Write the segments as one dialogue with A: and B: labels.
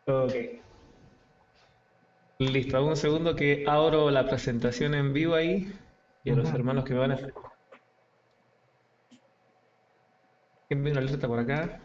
A: Ok, listo. Hago un segundo que abro la presentación en vivo ahí y a los
B: Ujú.
A: hermanos que me van a... Envío una alerta por acá.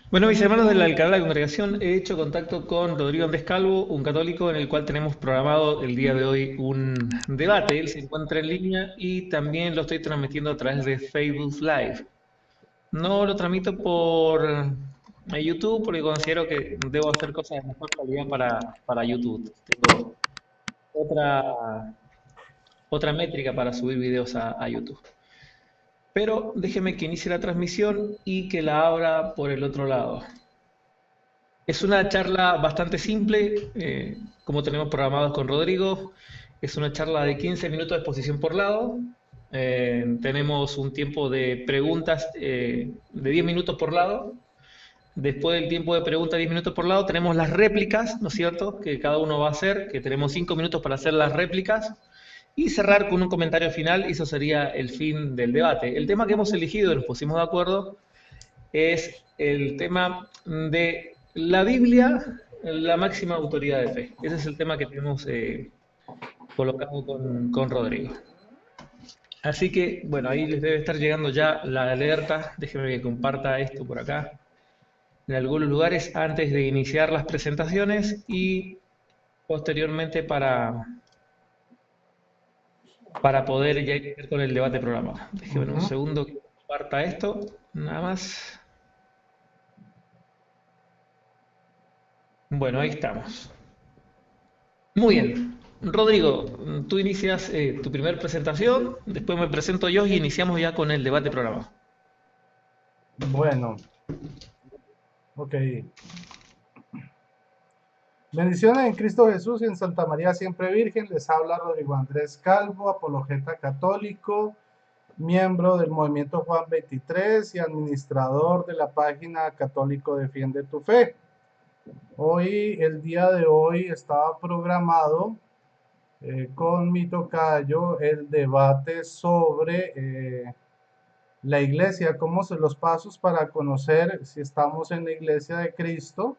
A: Bueno, mis hermanos del canal de la congregación, he hecho contacto con Rodrigo Andrés Calvo, un católico en el cual tenemos programado el día de hoy un debate. Él se encuentra en línea y también lo estoy transmitiendo a través de Facebook Live. No lo transmito por YouTube porque considero que debo hacer cosas de mejor calidad para YouTube. Tengo otra, otra métrica para subir videos a YouTube. Pero déjeme que inicie la transmisión y que la abra por el otro lado. Es una charla bastante simple, como tenemos programados con Rodrigo. Es una charla de 15 minutos de exposición por lado. Tenemos un tiempo de preguntas de 10 minutos por lado. Después del tiempo de preguntas, 10 minutos por lado, tenemos las réplicas, ¿no es cierto? Que cada uno va a hacer, que tenemos 5 minutos para hacer las réplicas y cerrar con un comentario final, y eso sería el fin del debate. El tema que hemos elegido, y nos pusimos de acuerdo, es el tema de la Biblia, la máxima autoridad de fe. Ese es el tema que tenemos colocado con Rodrigo. Así que, bueno, ahí les debe estar llegando ya la alerta. Déjenme que comparta esto por acá en algunos lugares antes de iniciar las presentaciones y posteriormente para poder ya ir con el debate programado. Déjenme un
B: Ujú.
A: segundo que comparta esto, nada más. Bueno, ahí estamos. Muy bien. Rodrigo, tú inicias tu primer presentación, después me presento yo y iniciamos ya con el debate programado.
B: Bueno, ok. Bendiciones en Cristo Jesús y en Santa María Siempre Virgen. Les habla Rodrigo Andrés Calvo, apologeta católico, miembro del Movimiento Juan 23 y administrador de la página Católico Defiende tu Fe. Hoy, el día de hoy, estaba programado con mi tocayo el debate sobre la iglesia, cómo son los pasos para conocer si estamos en la iglesia de Cristo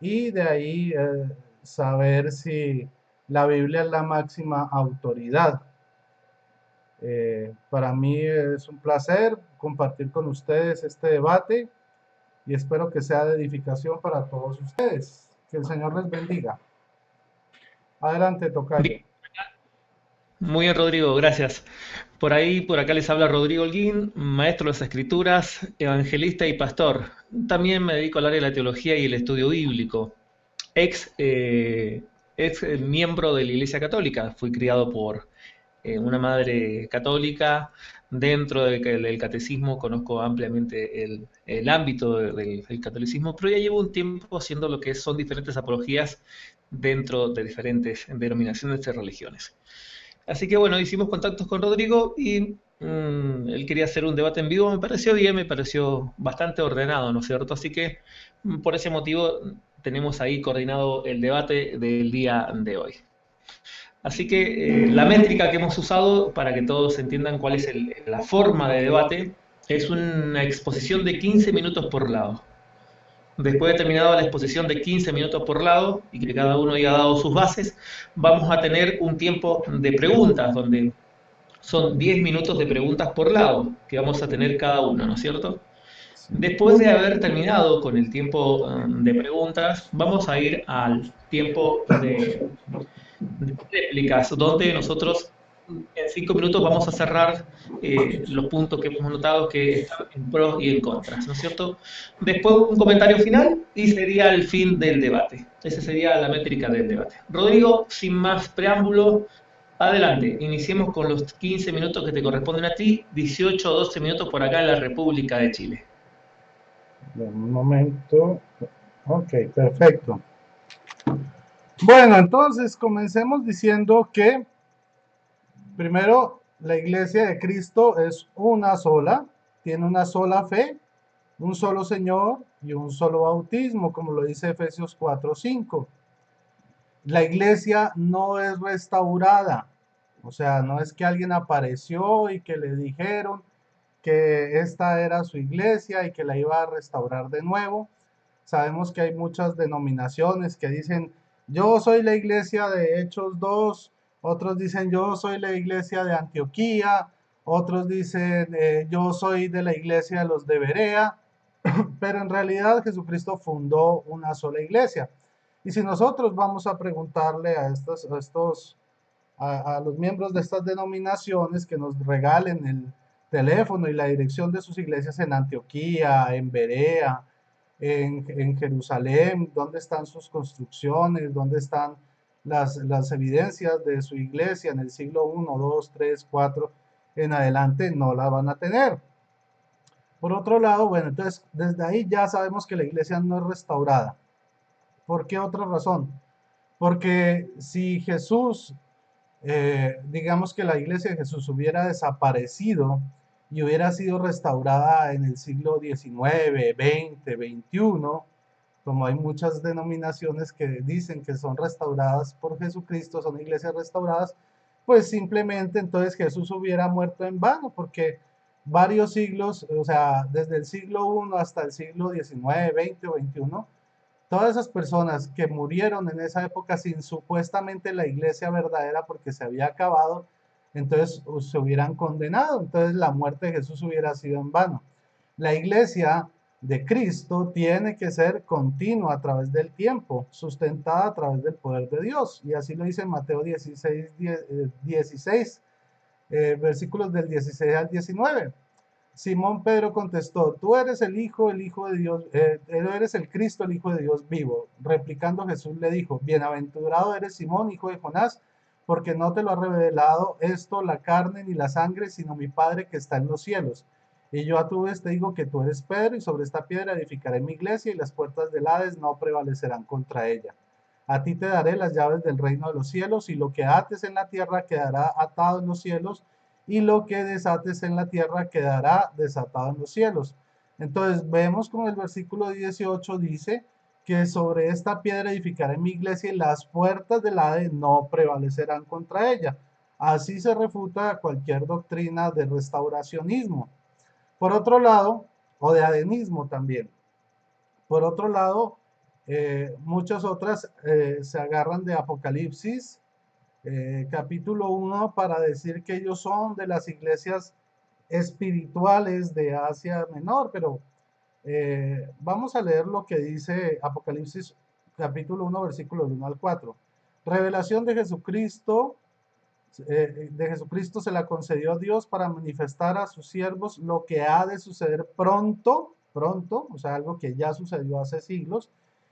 B: y de ahí saber si la Biblia es la máxima autoridad. Para mí es un placer compartir con ustedes este debate y espero que sea de edificación para todos ustedes. Que el Señor les bendiga. Adelante, tocayo.
A: Bien, muy bien, Rodrigo, gracias. Por ahí, por acá les habla Rodrigo Holguín, maestro de las escrituras, evangelista y pastor. También me dedico al área de la teología y el estudio bíblico. Ex, ex miembro de la Iglesia Católica, fui criado por una madre católica. Dentro del catecismo conozco ampliamente el ámbito del catolicismo, pero ya llevo un tiempo haciendo lo que son diferentes apologías dentro de diferentes denominaciones de religiones. Así que bueno, hicimos contactos con Rodrigo y él quería hacer un debate en vivo. Me pareció bien, me pareció bastante ordenado, ¿no es cierto? Así que por ese motivo tenemos ahí coordinado el debate del día de hoy. Así que la métrica que hemos usado para que todos entiendan cuál es la forma de debate es una exposición de 15 minutos por lado. Después de terminada la exposición de 15 minutos por lado y que cada uno haya dado sus bases, vamos a tener un tiempo de preguntas donde son 10 minutos de preguntas por lado que vamos a tener cada uno, ¿no es cierto? Después de haber terminado con el tiempo de preguntas, vamos a ir al tiempo de réplicas, donde nosotros en 5 minutos vamos a cerrar los puntos que hemos notado que están en pros y en contras, ¿no es cierto? Después un comentario final y sería el fin del debate. Esa sería la métrica del debate. Rodrigo, sin más preámbulo, adelante. Iniciemos con los 15 minutos que te corresponden a ti, 18 o 12 minutos por acá en la República de Chile.
B: Un momento. Ok, perfecto. Bueno, entonces comencemos diciendo que primero la iglesia de Cristo es una sola, tiene una sola fe, un solo Señor y un solo bautismo, como lo dice Efesios 4:5. La iglesia no es restaurada. O sea, no es que alguien apareció y que le dijeron que esta era su iglesia y que la iba a restaurar de nuevo. Sabemos que hay muchas denominaciones que dicen, yo soy la iglesia de Hechos 2, otros dicen, yo soy la iglesia de Antioquía, otros dicen, yo soy de la iglesia de los de Berea, pero en realidad Jesucristo fundó una sola iglesia. Y si nosotros vamos a preguntarle a los miembros de estas denominaciones que nos regalen el teléfono y la dirección de sus iglesias en Antioquía, en Berea, en Jerusalén, dónde están sus construcciones, dónde están las evidencias de su iglesia en el siglo I, II, III, IV en adelante, no la van a tener. Por otro lado, bueno, entonces desde ahí ya sabemos que la iglesia no es restaurada. ¿Por qué otra razón? Porque si Jesús, digamos que la iglesia de Jesús hubiera desaparecido y hubiera sido restaurada en el siglo XIX, XX, XXI, como hay muchas denominaciones que dicen que son restauradas por Jesucristo, son iglesias restauradas, pues simplemente entonces Jesús hubiera muerto en vano, porque varios siglos, o sea, desde el siglo I hasta el siglo XIX, XX o XXI, todas esas personas que murieron en esa época sin supuestamente la iglesia verdadera porque se había acabado, entonces se hubieran condenado, entonces la muerte de Jesús hubiera sido en vano. La iglesia de Cristo tiene que ser continua a través del tiempo, sustentada a través del poder de Dios. Y así lo dice Mateo 16, versículos del 16 al 19. Simón Pedro contestó, tú eres el Hijo de Dios, eres el Cristo, el Hijo de Dios vivo. Replicando Jesús le dijo, bienaventurado eres Simón, hijo de Jonás, porque no te lo ha revelado esto la carne ni la sangre, sino mi Padre que está en los cielos. Y yo a tu vez te digo que tú eres Pedro, y sobre esta piedra edificaré mi iglesia, y las puertas del Hades no prevalecerán contra ella. A ti te daré las llaves del reino de los cielos, y lo que ates en la tierra quedará atado en los cielos, y lo que desates en la tierra quedará desatado en los cielos. Entonces vemos como el versículo 18 dice que sobre esta piedra edificaré mi iglesia y las puertas del Hades no prevalecerán contra ella. Así se refuta cualquier doctrina de restauracionismo. Por otro lado, o de adenismo también. Por otro lado, muchas otras se agarran de Apocalipsis, capítulo 1 para decir que ellos son de las iglesias espirituales de Asia Menor, pero vamos a leer lo que dice Apocalipsis capítulo 1, versículo 1 al 4. Revelación de Jesucristo se la concedió Dios para manifestar a sus siervos lo que ha de suceder pronto, pronto, o sea, algo que ya sucedió hace siglos,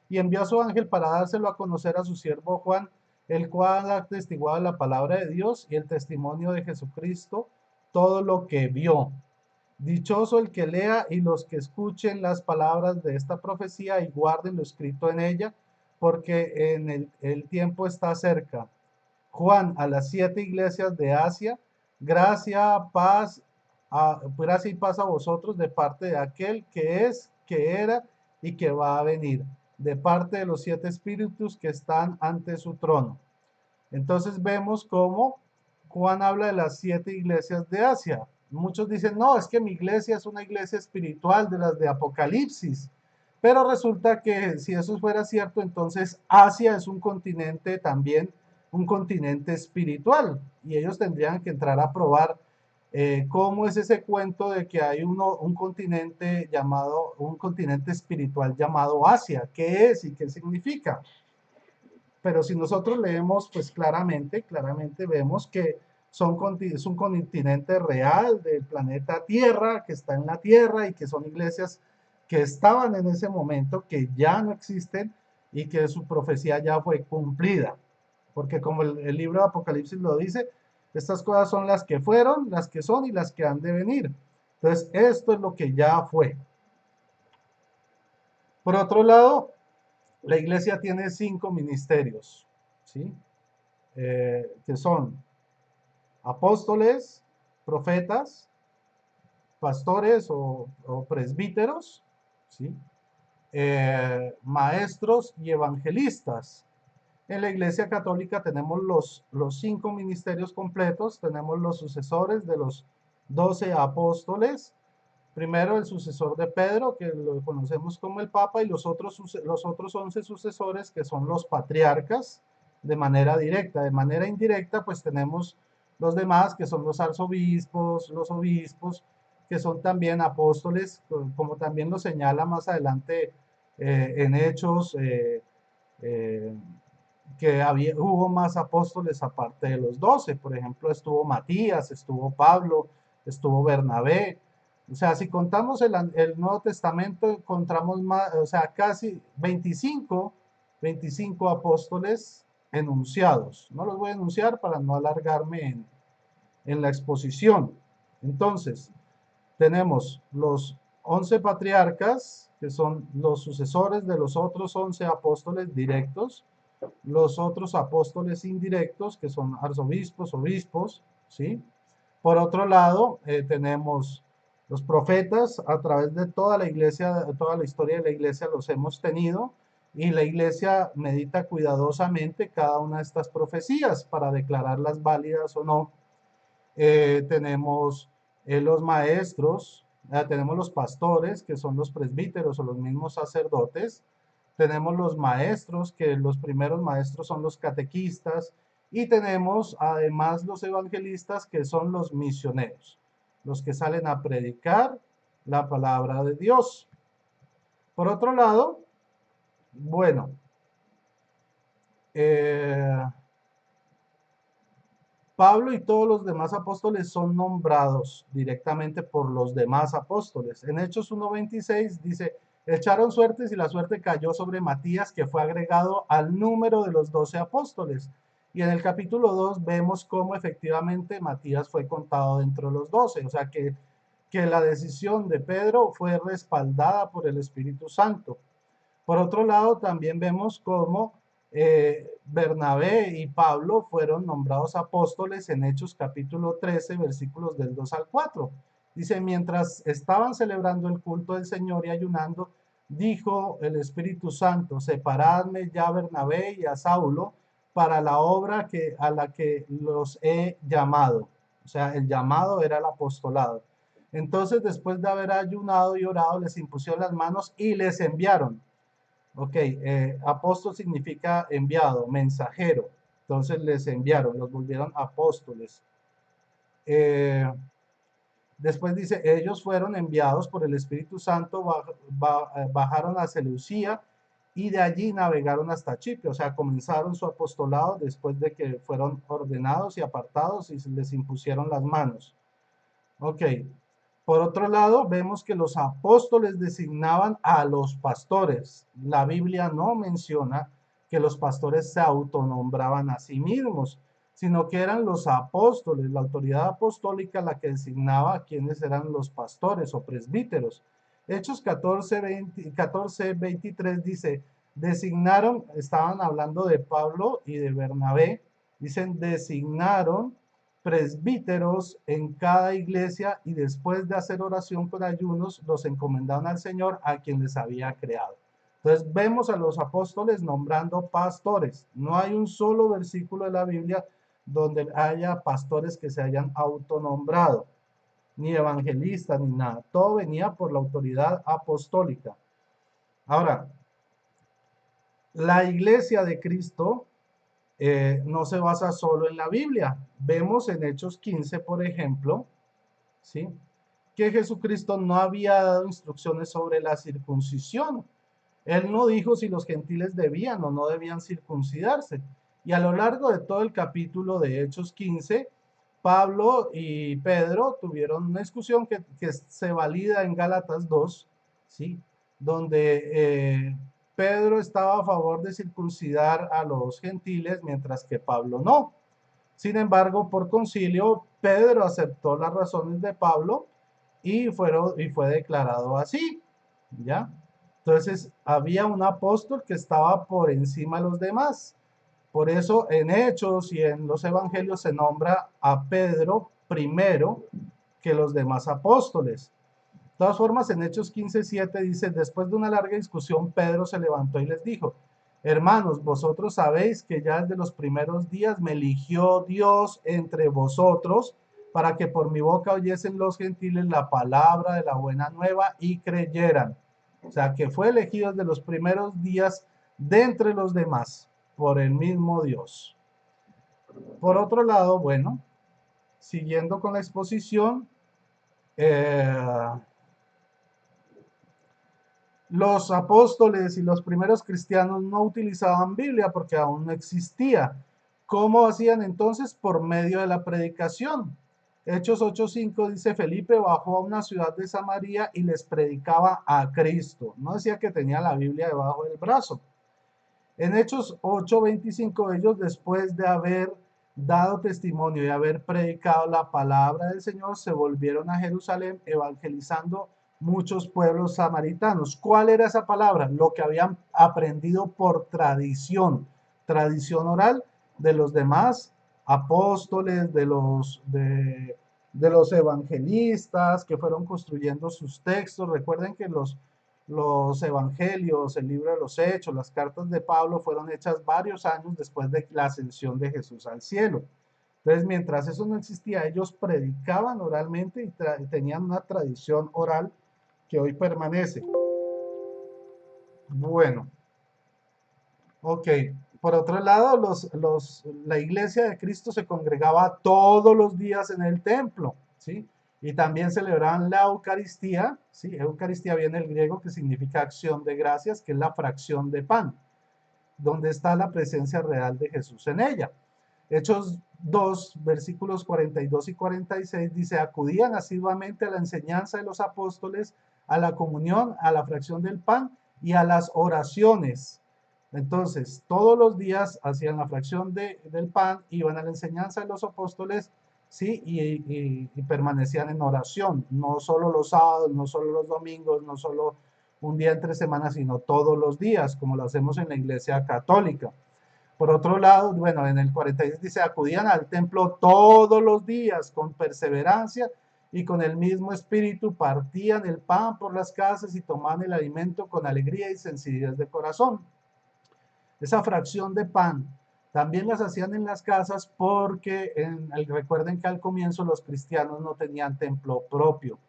B: y envió a su ángel para dárselo a conocer a su siervo Juan, el cual ha testiguado la palabra de Dios y el testimonio de Jesucristo, todo lo que vio. Dichoso el que lea y los que escuchen las palabras de esta profecía y guarden lo escrito en ella, porque en el tiempo está cerca. Juan, a las 7 iglesias de Asia, gracia y paz a vosotros de parte de aquel que es, que era y que va a venir, de parte de los 7 espíritus que están ante su trono. Entonces vemos cómo Juan habla de las 7 iglesias de Asia. Muchos dicen, no, es que mi iglesia es una iglesia espiritual de las de Apocalipsis. Pero resulta que si eso fuera cierto, entonces Asia es un continente también, un continente espiritual. Y ellos tendrían que entrar a probar cómo es ese cuento de que hay un continente llamado, un continente espiritual llamado Asia. ¿Qué es y qué significa? Pero si nosotros leemos, pues claramente vemos que es un continente real del planeta Tierra, que está en la Tierra y que son iglesias que estaban en ese momento, que ya no existen y que su profecía ya fue cumplida. Porque como el libro de Apocalipsis lo dice, estas cosas son las que fueron, las que son y las que han de venir. Entonces, esto es lo que ya fue. Por otro lado, la iglesia tiene 5 ministerios, ¿sí? Que son apóstoles, profetas, pastores o presbíteros, ¿sí? Maestros y evangelistas. En la Iglesia Católica tenemos los 5 ministerios completos, tenemos los sucesores de los 12 apóstoles. Primero el sucesor de Pedro, que lo conocemos como el Papa, y los otros 11 sucesores, que son los patriarcas, de manera directa. De manera indirecta, pues tenemos los demás, que son los arzobispos, los obispos, que son también apóstoles, como también lo señala más adelante en Hechos, eh, que hubo más apóstoles aparte de los 12. Por ejemplo, estuvo Matías, estuvo Pablo, estuvo Bernabé. O sea, si contamos el Nuevo Testamento, encontramos más, o sea, casi 25 apóstoles enunciados. No los voy a enunciar para no alargarme en la exposición. Entonces, tenemos los 11 patriarcas, que son los sucesores de los otros 11 apóstoles directos, los otros apóstoles indirectos, que son arzobispos, obispos, ¿sí? Por otro lado, tenemos los profetas, a través de toda la iglesia, de toda la historia de la iglesia los hemos tenido, y la iglesia medita cuidadosamente cada una de estas profecías para declararlas válidas o no. Tenemos los maestros, tenemos los pastores, que son los presbíteros o los mismos sacerdotes. Tenemos los maestros, que los primeros maestros son los catequistas. Y tenemos además los evangelistas, que son los misioneros, los que salen a predicar la palabra de Dios. Por otro lado, bueno, eh, Pablo y todos los demás apóstoles son nombrados directamente por los demás apóstoles. En Hechos 1:26 dice, echaron suertes y la suerte cayó sobre Matías, que fue agregado al número de los 12 apóstoles. Y en el capítulo 2 vemos cómo efectivamente Matías fue contado dentro de los 12. O sea que la decisión de Pedro fue respaldada por el Espíritu Santo. Por otro lado, también vemos cómo Bernabé y Pablo fueron nombrados apóstoles en Hechos capítulo 13, versículos del 2 al 4. Dice, mientras estaban celebrando el culto del Señor y ayunando, dijo el Espíritu Santo, separadme ya a Bernabé y a Saulo para la obra a la que los he llamado. O sea, el llamado era el apostolado. Entonces, después de haber ayunado y orado, les impusieron las manos y les enviaron. Ok, apóstol significa enviado, mensajero. Entonces les enviaron, los volvieron apóstoles. Eh, Después dice, ellos fueron enviados por el Espíritu Santo, bajaron a Seleucía y de allí navegaron hasta Chipre. O sea, comenzaron su apostolado después de que fueron ordenados y apartados y se les impusieron las manos. Ok. Por otro lado, vemos que los apóstoles designaban a los pastores. La Biblia no menciona que los pastores se autonombraban a sí mismos, sino que eran los apóstoles, la autoridad apostólica, la que designaba a quienes eran los pastores o presbíteros. Hechos 14:23 dice, designaron, estaban hablando de Pablo y de Bernabé, dicen, designaron presbíteros en cada iglesia y después de hacer oración con ayunos, los encomendaron al Señor a quien les había creado. Entonces vemos a los apóstoles nombrando pastores. No hay un solo versículo de la Biblia donde haya pastores que se hayan autonombrado, ni evangelistas, ni nada. Todo venía por la autoridad apostólica. Ahora, la iglesia de Cristo no se basa solo en la Biblia. Vemos en Hechos 15, por ejemplo, ¿sí?, que Jesucristo no había dado instrucciones sobre la circuncisión. Él no dijo si los gentiles debían o no debían circuncidarse. Y a lo largo de todo el capítulo de Hechos 15, Pablo y Pedro tuvieron una discusión que se valida en Gálatas 2, ¿sí?, donde Pedro estaba a favor de circuncidar a los gentiles, mientras que Pablo no. Sin embargo, por concilio, Pedro aceptó las razones de Pablo y fue declarado así, ¿ya? Entonces, había un apóstol que estaba por encima de los demás. Por eso, en Hechos y en los Evangelios se nombra a Pedro primero que los demás apóstoles. De todas formas, en Hechos 15:7 dice, después de una larga discusión, Pedro se levantó y les dijo, Hermanos, vosotros sabéis que ya desde los primeros días me eligió Dios entre vosotros para que por mi boca oyesen los gentiles la palabra de la buena nueva y creyeran. O sea, que fue elegido desde los primeros días de entre los demás por el mismo Dios. Por otro lado, bueno, siguiendo con la exposición, eh, los apóstoles y los primeros cristianos no utilizaban Biblia porque aún no existía. ¿Cómo hacían entonces? Por medio de la predicación. Hechos 8:5 dice, Felipe bajó a una ciudad de Samaria y les predicaba a Cristo. No decía que tenía la Biblia debajo del brazo. En Hechos 8:25 ellos, después de haber dado testimonio y haber predicado la palabra del Señor, se volvieron a Jerusalén evangelizando muchos pueblos samaritanos. ¿Cuál era esa palabra? Lo que habían aprendido por tradición oral de los demás apóstoles, de los evangelistas que fueron construyendo sus textos. Recuerden que los evangelios, el libro de los Hechos, las cartas de Pablo fueron hechas varios años después de la ascensión de Jesús al cielo. Entonces, mientras eso no existía, ellos predicaban oralmente y tenían una tradición oral que hoy permanece. Bueno, ok. Por otro lado, la iglesia de Cristo se congregaba todos los días en el templo, ¿sí? Y también celebraban la Eucaristía, ¿sí? Eucaristía viene del griego que significa acción de gracias, que es la fracción de pan, donde está la presencia real de Jesús en ella. Hechos 2, versículos 42 y 46 dice, acudían asiduamente a la enseñanza de los apóstoles, a la comunión, a la fracción del pan y a las oraciones. Entonces, todos los días hacían la fracción del pan, iban a la enseñanza de los apóstoles, ¿sí? Y permanecían en oración, no solo los sábados, no solo los domingos, no solo un día entre semanas, sino todos los días, como lo hacemos en la iglesia católica. Por otro lado, bueno, en el 46 dice, acudían al templo todos los días con perseverancia y con el mismo espíritu partían el pan por las casas y tomaban el alimento con alegría y sencillez de corazón. Esa fracción de pan también las hacían en las casas porque recuerden que al comienzo los cristianos no tenían templo propio.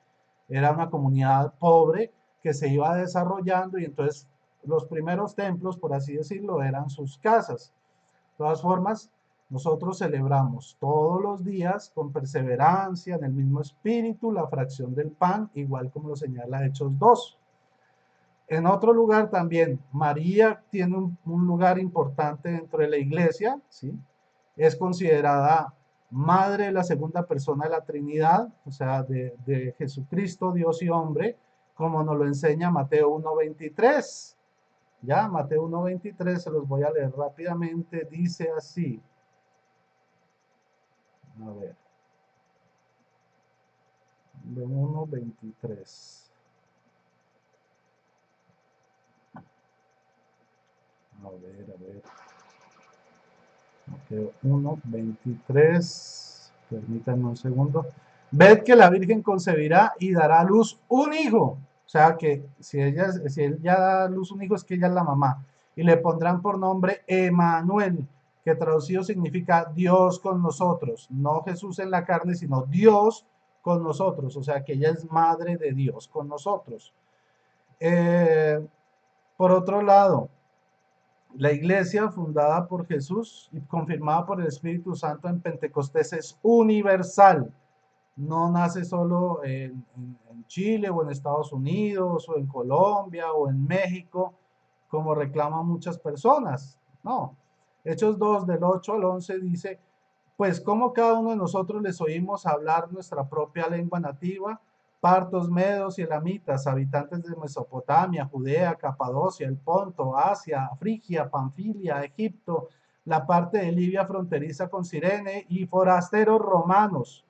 B: Era una comunidad pobre que se iba desarrollando y entonces los primeros templos, por así decirlo, eran sus casas. De todas formas, nosotros celebramos todos los días con perseverancia en el mismo espíritu la fracción del pan, igual como lo señala Hechos 2. En otro lugar también, María tiene un lugar importante dentro de la iglesia, ¿sí? Es considerada madre de la segunda persona de la Trinidad, o sea, de Jesucristo, Dios y hombre, como nos lo enseña Mateo 1:23. Ya, Mateo 1:23, se los voy a leer rápidamente, dice así. A ver, 1:23. A ver. Mateo 1:23. Permítanme un segundo. Ved que la Virgen concebirá y dará a luz un hijo. O sea que si ella da a luz un hijo es que ella es la mamá. Y le pondrán por nombre Emanuel, que traducido significa Dios con nosotros. No Jesús en la carne, sino Dios con nosotros. O sea que ella es madre de Dios con nosotros. Por otro lado, la iglesia fundada por Jesús y confirmada por el Espíritu Santo en Pentecostés es universal. No nace solo en Chile o en Estados Unidos o en Colombia o en México, como reclaman muchas personas. No. Hechos 2 del 8 al 11 dice, pues como cada uno de nosotros les oímos hablar nuestra propia lengua nativa, partos, medos y elamitas, habitantes de Mesopotamia, Judea, Capadocia, el Ponto, Asia, Frigia, Panfilia, Egipto, la parte de Libia fronteriza con Cirene y forasteros romanos,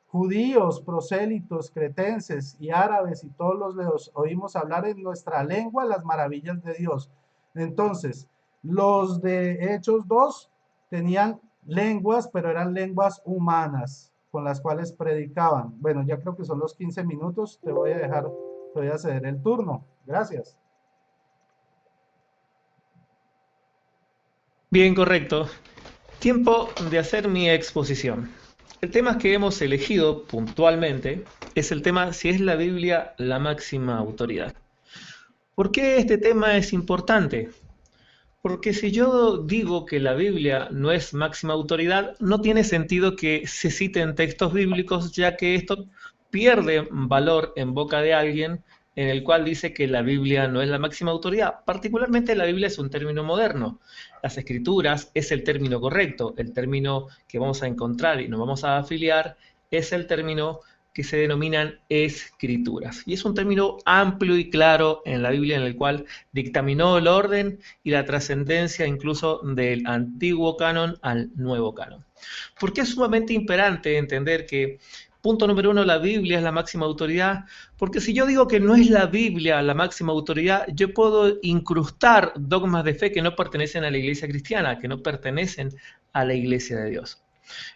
B: judíos, prosélitos, cretenses y árabes y todos los oímos hablar en nuestra lengua las maravillas de Dios. Entonces, los de Hechos 2 tenían lenguas, pero eran lenguas humanas con las cuales predicaban. Bueno, ya creo que son los 15 minutos, te voy a ceder el turno. Gracias.
A: Bien, correcto. Tiempo de hacer mi exposición. El tema que hemos elegido puntualmente es el tema si es la Biblia la máxima autoridad. ¿Por qué este tema es importante? Porque si yo digo que la Biblia no es máxima autoridad, no tiene sentido que se citen textos bíblicos, ya que esto pierde valor en boca de alguien en el cual dice que la Biblia no es la máxima autoridad. Particularmente la Biblia es un término moderno. Las escrituras es el término correcto. El término que vamos a encontrar y nos vamos a afiliar es el término que se denominan escrituras. Y es un término amplio y claro en la Biblia en el cual dictaminó el orden y la trascendencia incluso del antiguo canon al nuevo canon. Porque es sumamente imperante entender que, punto número uno, la Biblia es la máxima autoridad, porque si yo digo que no es la Biblia la máxima autoridad, yo puedo incrustar dogmas de fe que no pertenecen a la iglesia cristiana, que no pertenecen a la iglesia de Dios.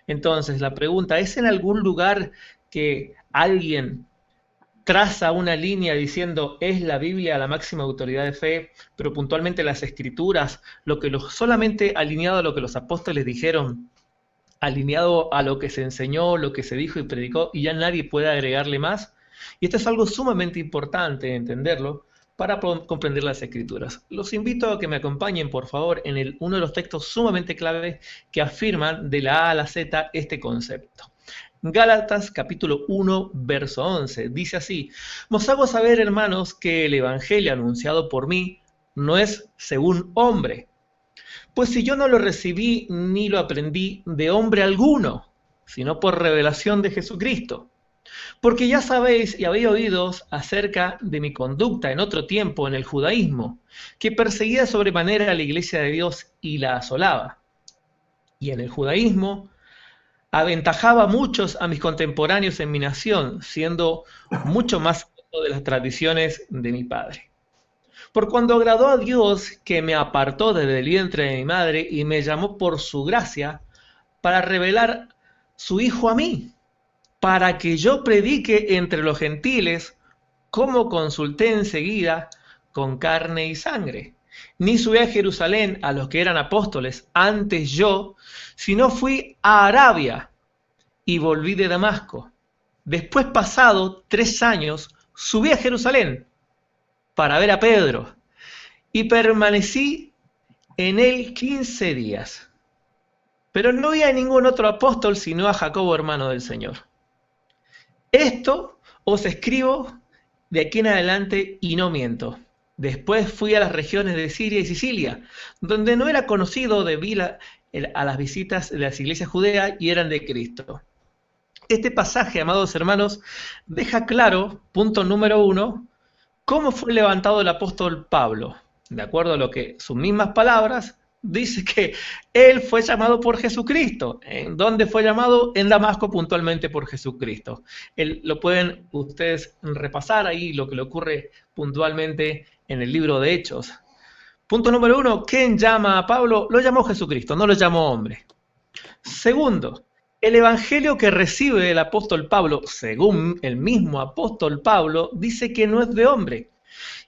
A: Entonces, la pregunta, ¿es en algún lugar que alguien traza una línea diciendo es la Biblia la máxima autoridad de fe, pero puntualmente las escrituras, solamente alineado a lo que los apóstoles dijeron, alineado a lo que se enseñó, lo que se dijo y predicó, y ya nadie puede agregarle más? Y esto es algo sumamente importante entenderlo para comprender las escrituras. Los invito a que me acompañen, por favor, en uno de los textos sumamente claves que afirman de la A a la Z este concepto. Gálatas capítulo 1, verso 11, dice así: os hago saber, hermanos, que el evangelio anunciado por mí no es según hombre, pues si yo no lo recibí ni lo aprendí de hombre alguno, sino por revelación de Jesucristo. Porque ya sabéis y habéis oído acerca de mi conducta en otro tiempo en el judaísmo, que perseguía sobremanera a la iglesia de Dios y la asolaba. Y en el judaísmo aventajaba a muchos a mis contemporáneos en mi nación, siendo mucho más de las tradiciones de mi padre. Por cuando agradó a Dios, que me apartó desde el vientre de mi madre y me llamó por su gracia para revelar su Hijo a mí, para que yo predique entre los gentiles, como consulté enseguida con carne y sangre. Ni subí a Jerusalén a los que eran apóstoles antes yo, sino fui a Arabia y volví de Damasco. Después, pasado 3 años, subí a Jerusalén para ver a Pedro y permanecí en él 15 días. Pero no vi a ningún otro apóstol sino a Jacobo, hermano del Señor. Esto os escribo de aquí en adelante y no miento. Después fui a las regiones de Siria y Sicilia, donde no era conocido debido a las visitas de las iglesias judeas y eran de Cristo. Este pasaje, amados hermanos, deja claro, punto número 1, cómo fue levantado el apóstol Pablo. De acuerdo a lo que sus mismas palabras, dice que él fue llamado por Jesucristo. ¿En dónde fue llamado? En Damasco, puntualmente por Jesucristo. Lo pueden ustedes repasar ahí, lo que le ocurre puntualmente en el libro de Hechos. Punto número 1, ¿quién llama a Pablo? Lo llamó Jesucristo, no lo llamó hombre. Segundo, el evangelio que recibe el apóstol Pablo, según el mismo apóstol Pablo, dice que no es de hombre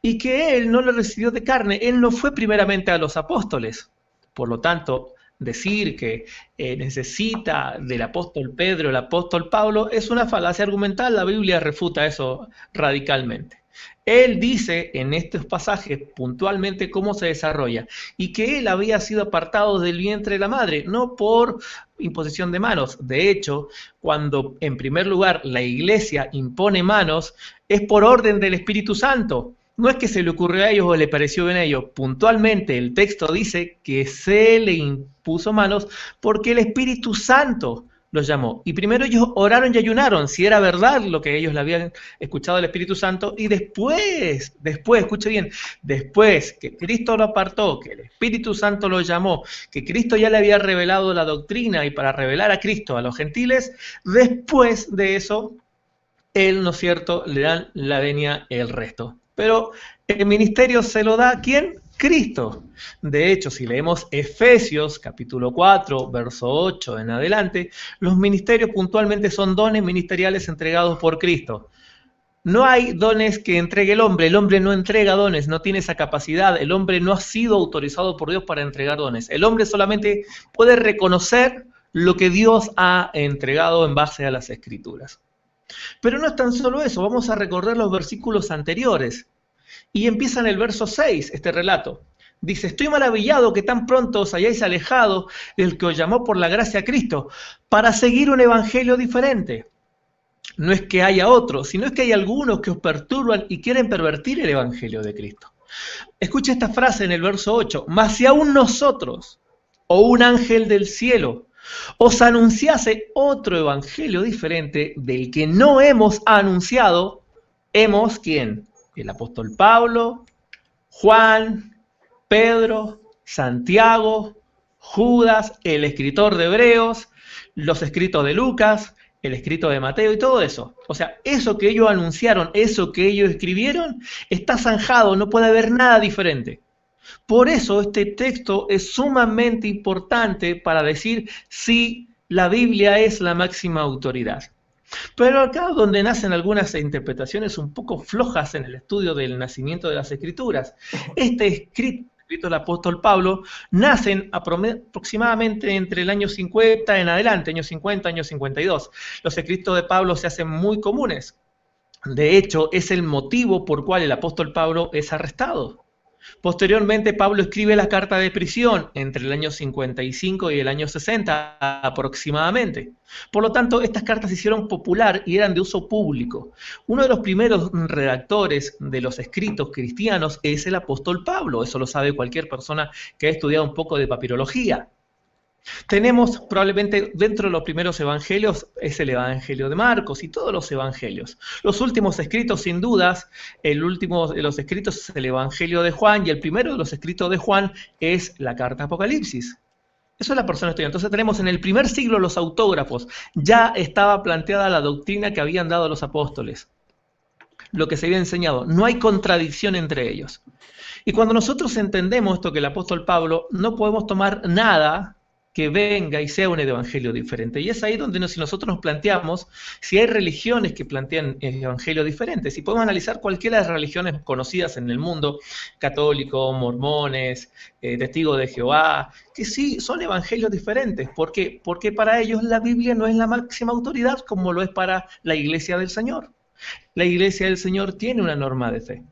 A: y que él no lo recibió de carne. Él no fue primeramente a los apóstoles. Por lo tanto, decir que necesita del apóstol Pedro, el apóstol Pablo, es una falacia argumental. La Biblia refuta eso radicalmente. Él dice en estos pasajes puntualmente cómo se desarrolla y que él había sido apartado del vientre de la madre, no por imposición de manos. De hecho, cuando en primer lugar la iglesia impone manos, es por orden del Espíritu Santo. No es que se le ocurrió a ellos o le pareció bien a ellos. Puntualmente el texto dice que se le impuso manos porque el Espíritu Santo los llamó. Y primero ellos oraron y ayunaron, si era verdad lo que ellos le habían escuchado del Espíritu Santo, y después, escuche bien, después que Cristo lo apartó, que el Espíritu Santo lo llamó, que Cristo ya le había revelado la doctrina y para revelar a Cristo a los gentiles, después de eso, él, ¿no es cierto?, le dan la venia el resto. Pero el ministerio se lo da ¿a quién? Cristo. De hecho, si leemos Efesios capítulo 4, verso 8 en adelante, los ministerios puntualmente son dones ministeriales entregados por Cristo. No hay dones que entregue el hombre no entrega dones, no tiene esa capacidad, el hombre no ha sido autorizado por Dios para entregar dones. El hombre solamente puede reconocer lo que Dios ha entregado en base a las Escrituras. Pero no es tan solo eso, vamos a recorrer los versículos anteriores. Y empieza en el verso 6 este relato. Dice, estoy maravillado que tan pronto os hayáis alejado del que os llamó por la gracia a Cristo para seguir un evangelio diferente. No es que haya otro, sino es que hay algunos que os perturban y quieren pervertir el evangelio de Cristo. Escucha esta frase en el verso 8. Mas si aún nosotros, o un ángel del cielo, os anunciase otro evangelio diferente del que no hemos anunciado, hemos, ¿quién? El apóstol Pablo, Juan, Pedro, Santiago, Judas, el escritor de Hebreos, los escritos de Lucas, el escrito de Mateo y todo eso. O sea, eso que ellos anunciaron, eso que ellos escribieron, está zanjado, no puede haber nada diferente. Por eso este texto es sumamente importante para decir si la Biblia es la máxima autoridad. Pero acá donde nacen algunas interpretaciones un poco flojas en el estudio del nacimiento de las Escrituras. Este escrito del apóstol Pablo nacen aproximadamente entre el año 50 en adelante, año 50, año 52. Los escritos de Pablo se hacen muy comunes. De hecho, es el motivo por cual el apóstol Pablo es arrestado. Posteriormente, Pablo escribe la carta de prisión entre el año 55 y el año 60 aproximadamente. Por lo tanto, estas cartas se hicieron popular y eran de uso público. Uno de los primeros redactores de los escritos cristianos es el apóstol Pablo. Eso lo sabe cualquier persona que ha estudiado un poco de papirología. Tenemos probablemente dentro de los primeros evangelios es el evangelio de Marcos y todos los evangelios. Los últimos escritos, sin dudas, el último de los escritos es el evangelio de Juan y el primero de los escritos de Juan es la carta Apocalipsis. Eso es la persona estudiante. Entonces tenemos en el primer siglo los autógrafos. Ya estaba planteada la doctrina que habían dado los apóstoles, lo que se había enseñado. No hay contradicción entre ellos. Y cuando nosotros entendemos esto que el apóstol Pablo, no podemos tomar nada que venga y sea un evangelio diferente. Y es ahí donde si nosotros nos planteamos si hay religiones que plantean evangelios diferentes. Y podemos analizar cualquiera de las religiones conocidas en el mundo, católicos, mormones, testigos de Jehová, que sí son evangelios diferentes. ¿Por qué? Porque para ellos la Biblia no es la máxima autoridad como lo es para la Iglesia del Señor. La Iglesia del Señor tiene una norma de fe.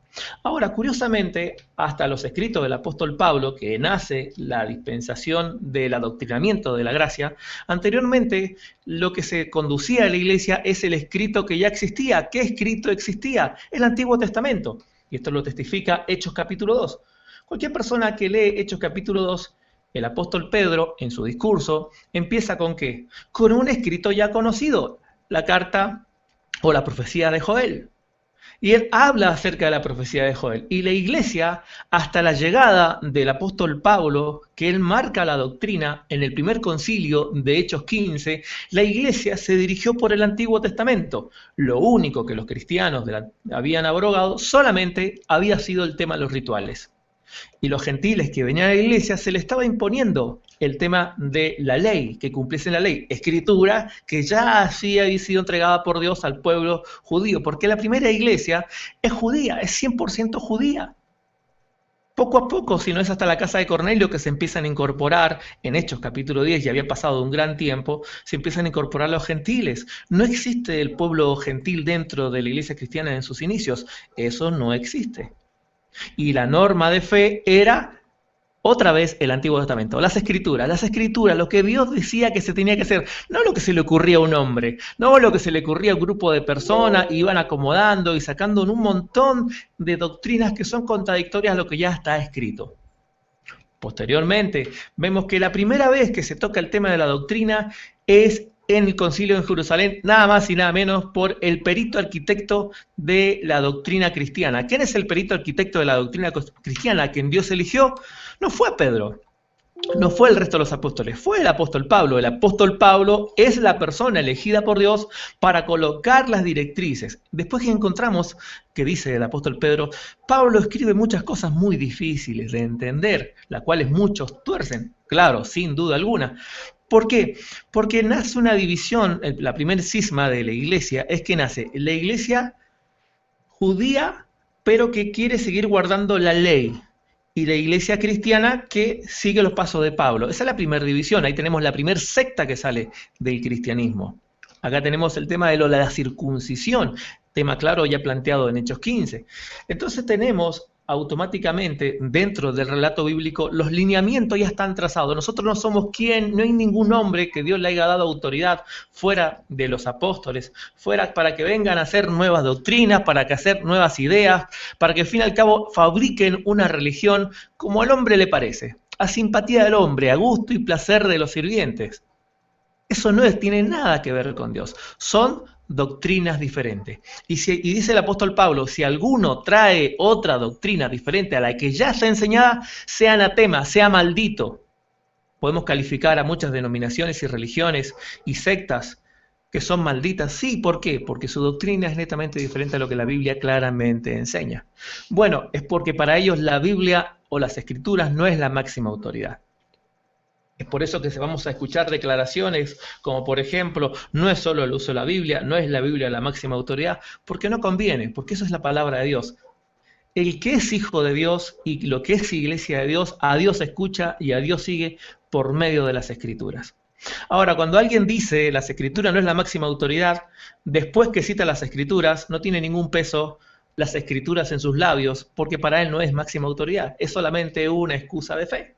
A: Ahora, curiosamente, hasta los escritos del apóstol Pablo, que nace la dispensación del adoctrinamiento de la gracia, anteriormente lo que se conducía a la iglesia es el escrito que ya existía. ¿Qué escrito existía? El Antiguo Testamento. Y esto lo testifica Hechos capítulo 2. Cualquier persona que lee Hechos capítulo 2, el apóstol Pedro, en su discurso, empieza ¿con qué? Con un escrito ya conocido, la carta o la profecía de Joel. Y él habla acerca de la profecía de Joel. Y la iglesia, hasta la llegada del apóstol Pablo, que él marca la doctrina en el primer concilio de Hechos 15, la iglesia se dirigió por el Antiguo Testamento. Lo único que los cristianos habían abrogado solamente había sido el tema de los rituales. Y los gentiles que venían a la iglesia se les estaba imponiendo el tema de la ley, que cumpliesen la ley, escritura que ya así había sido entregada por Dios al pueblo judío, porque la primera iglesia es judía, es 100% judía. Poco a poco, si no es hasta la casa de Cornelio que se empiezan a incorporar, en Hechos capítulo 10, ya había pasado un gran tiempo, se empiezan a incorporar los gentiles. No existe el pueblo gentil dentro de la iglesia cristiana en sus inicios, eso no existe. Y la norma de fe era, otra vez, el Antiguo Testamento. Las escrituras, lo que Dios decía que se tenía que hacer, no lo que se le ocurría a un hombre, no lo que se le ocurría a un grupo de personas, iban acomodando y sacando un montón de doctrinas que son contradictorias a lo que ya está escrito. Posteriormente, vemos que la primera vez que se toca el tema de la doctrina es en el concilio en Jerusalén, nada más y nada menos por el perito arquitecto de la doctrina cristiana. ¿Quién es el perito arquitecto de la doctrina cristiana? ¿A quien Dios eligió? No fue Pedro, no fue el resto de los apóstoles, fue el apóstol Pablo. El apóstol Pablo es la persona elegida por Dios para colocar las directrices. Después que encontramos, que dice el apóstol Pedro, Pablo escribe muchas cosas muy difíciles de entender, las cuales muchos tuercen, claro, sin duda alguna. ¿Por qué? Porque nace una división, la primer cisma de la iglesia es que nace la iglesia judía, pero que quiere seguir guardando la ley, y la iglesia cristiana que sigue los pasos de Pablo. Esa es la primera división, ahí tenemos la primera secta que sale del cristianismo. Acá tenemos el tema de la circuncisión, tema claro ya planteado en Hechos 15. Entonces tenemos automáticamente dentro del relato bíblico los lineamientos ya están trazados. Nosotros no somos quien, no hay ningún hombre que Dios le haya dado autoridad fuera de los apóstoles, fuera para que vengan a hacer nuevas doctrinas, para que hacer nuevas ideas, para que al fin y al cabo fabriquen una religión como al hombre le parece, a simpatía del hombre, a gusto y placer de los sirvientes. Eso no tiene nada que ver con Dios. Son doctrinas diferentes. Y dice el apóstol Pablo, si alguno trae otra doctrina diferente a la que ya está enseñada, sea anatema, sea maldito. Podemos calificar a muchas denominaciones y religiones y sectas que son malditas. Sí, ¿por qué? Porque su doctrina es netamente diferente a lo que la Biblia claramente enseña. Bueno, es porque para ellos la Biblia o las Escrituras no es la máxima autoridad. Es por eso que vamos a escuchar declaraciones como, por ejemplo, no es solo el uso de la Biblia, no es la Biblia la máxima autoridad, porque no conviene, porque eso es la palabra de Dios. El que es hijo de Dios y lo que es iglesia de Dios, a Dios escucha y a Dios sigue por medio de las Escrituras. Ahora, cuando alguien dice las Escrituras no es la máxima autoridad, después que cita las Escrituras, no tiene ningún peso las Escrituras en sus labios, porque para él no es máxima autoridad, es solamente una excusa de fe,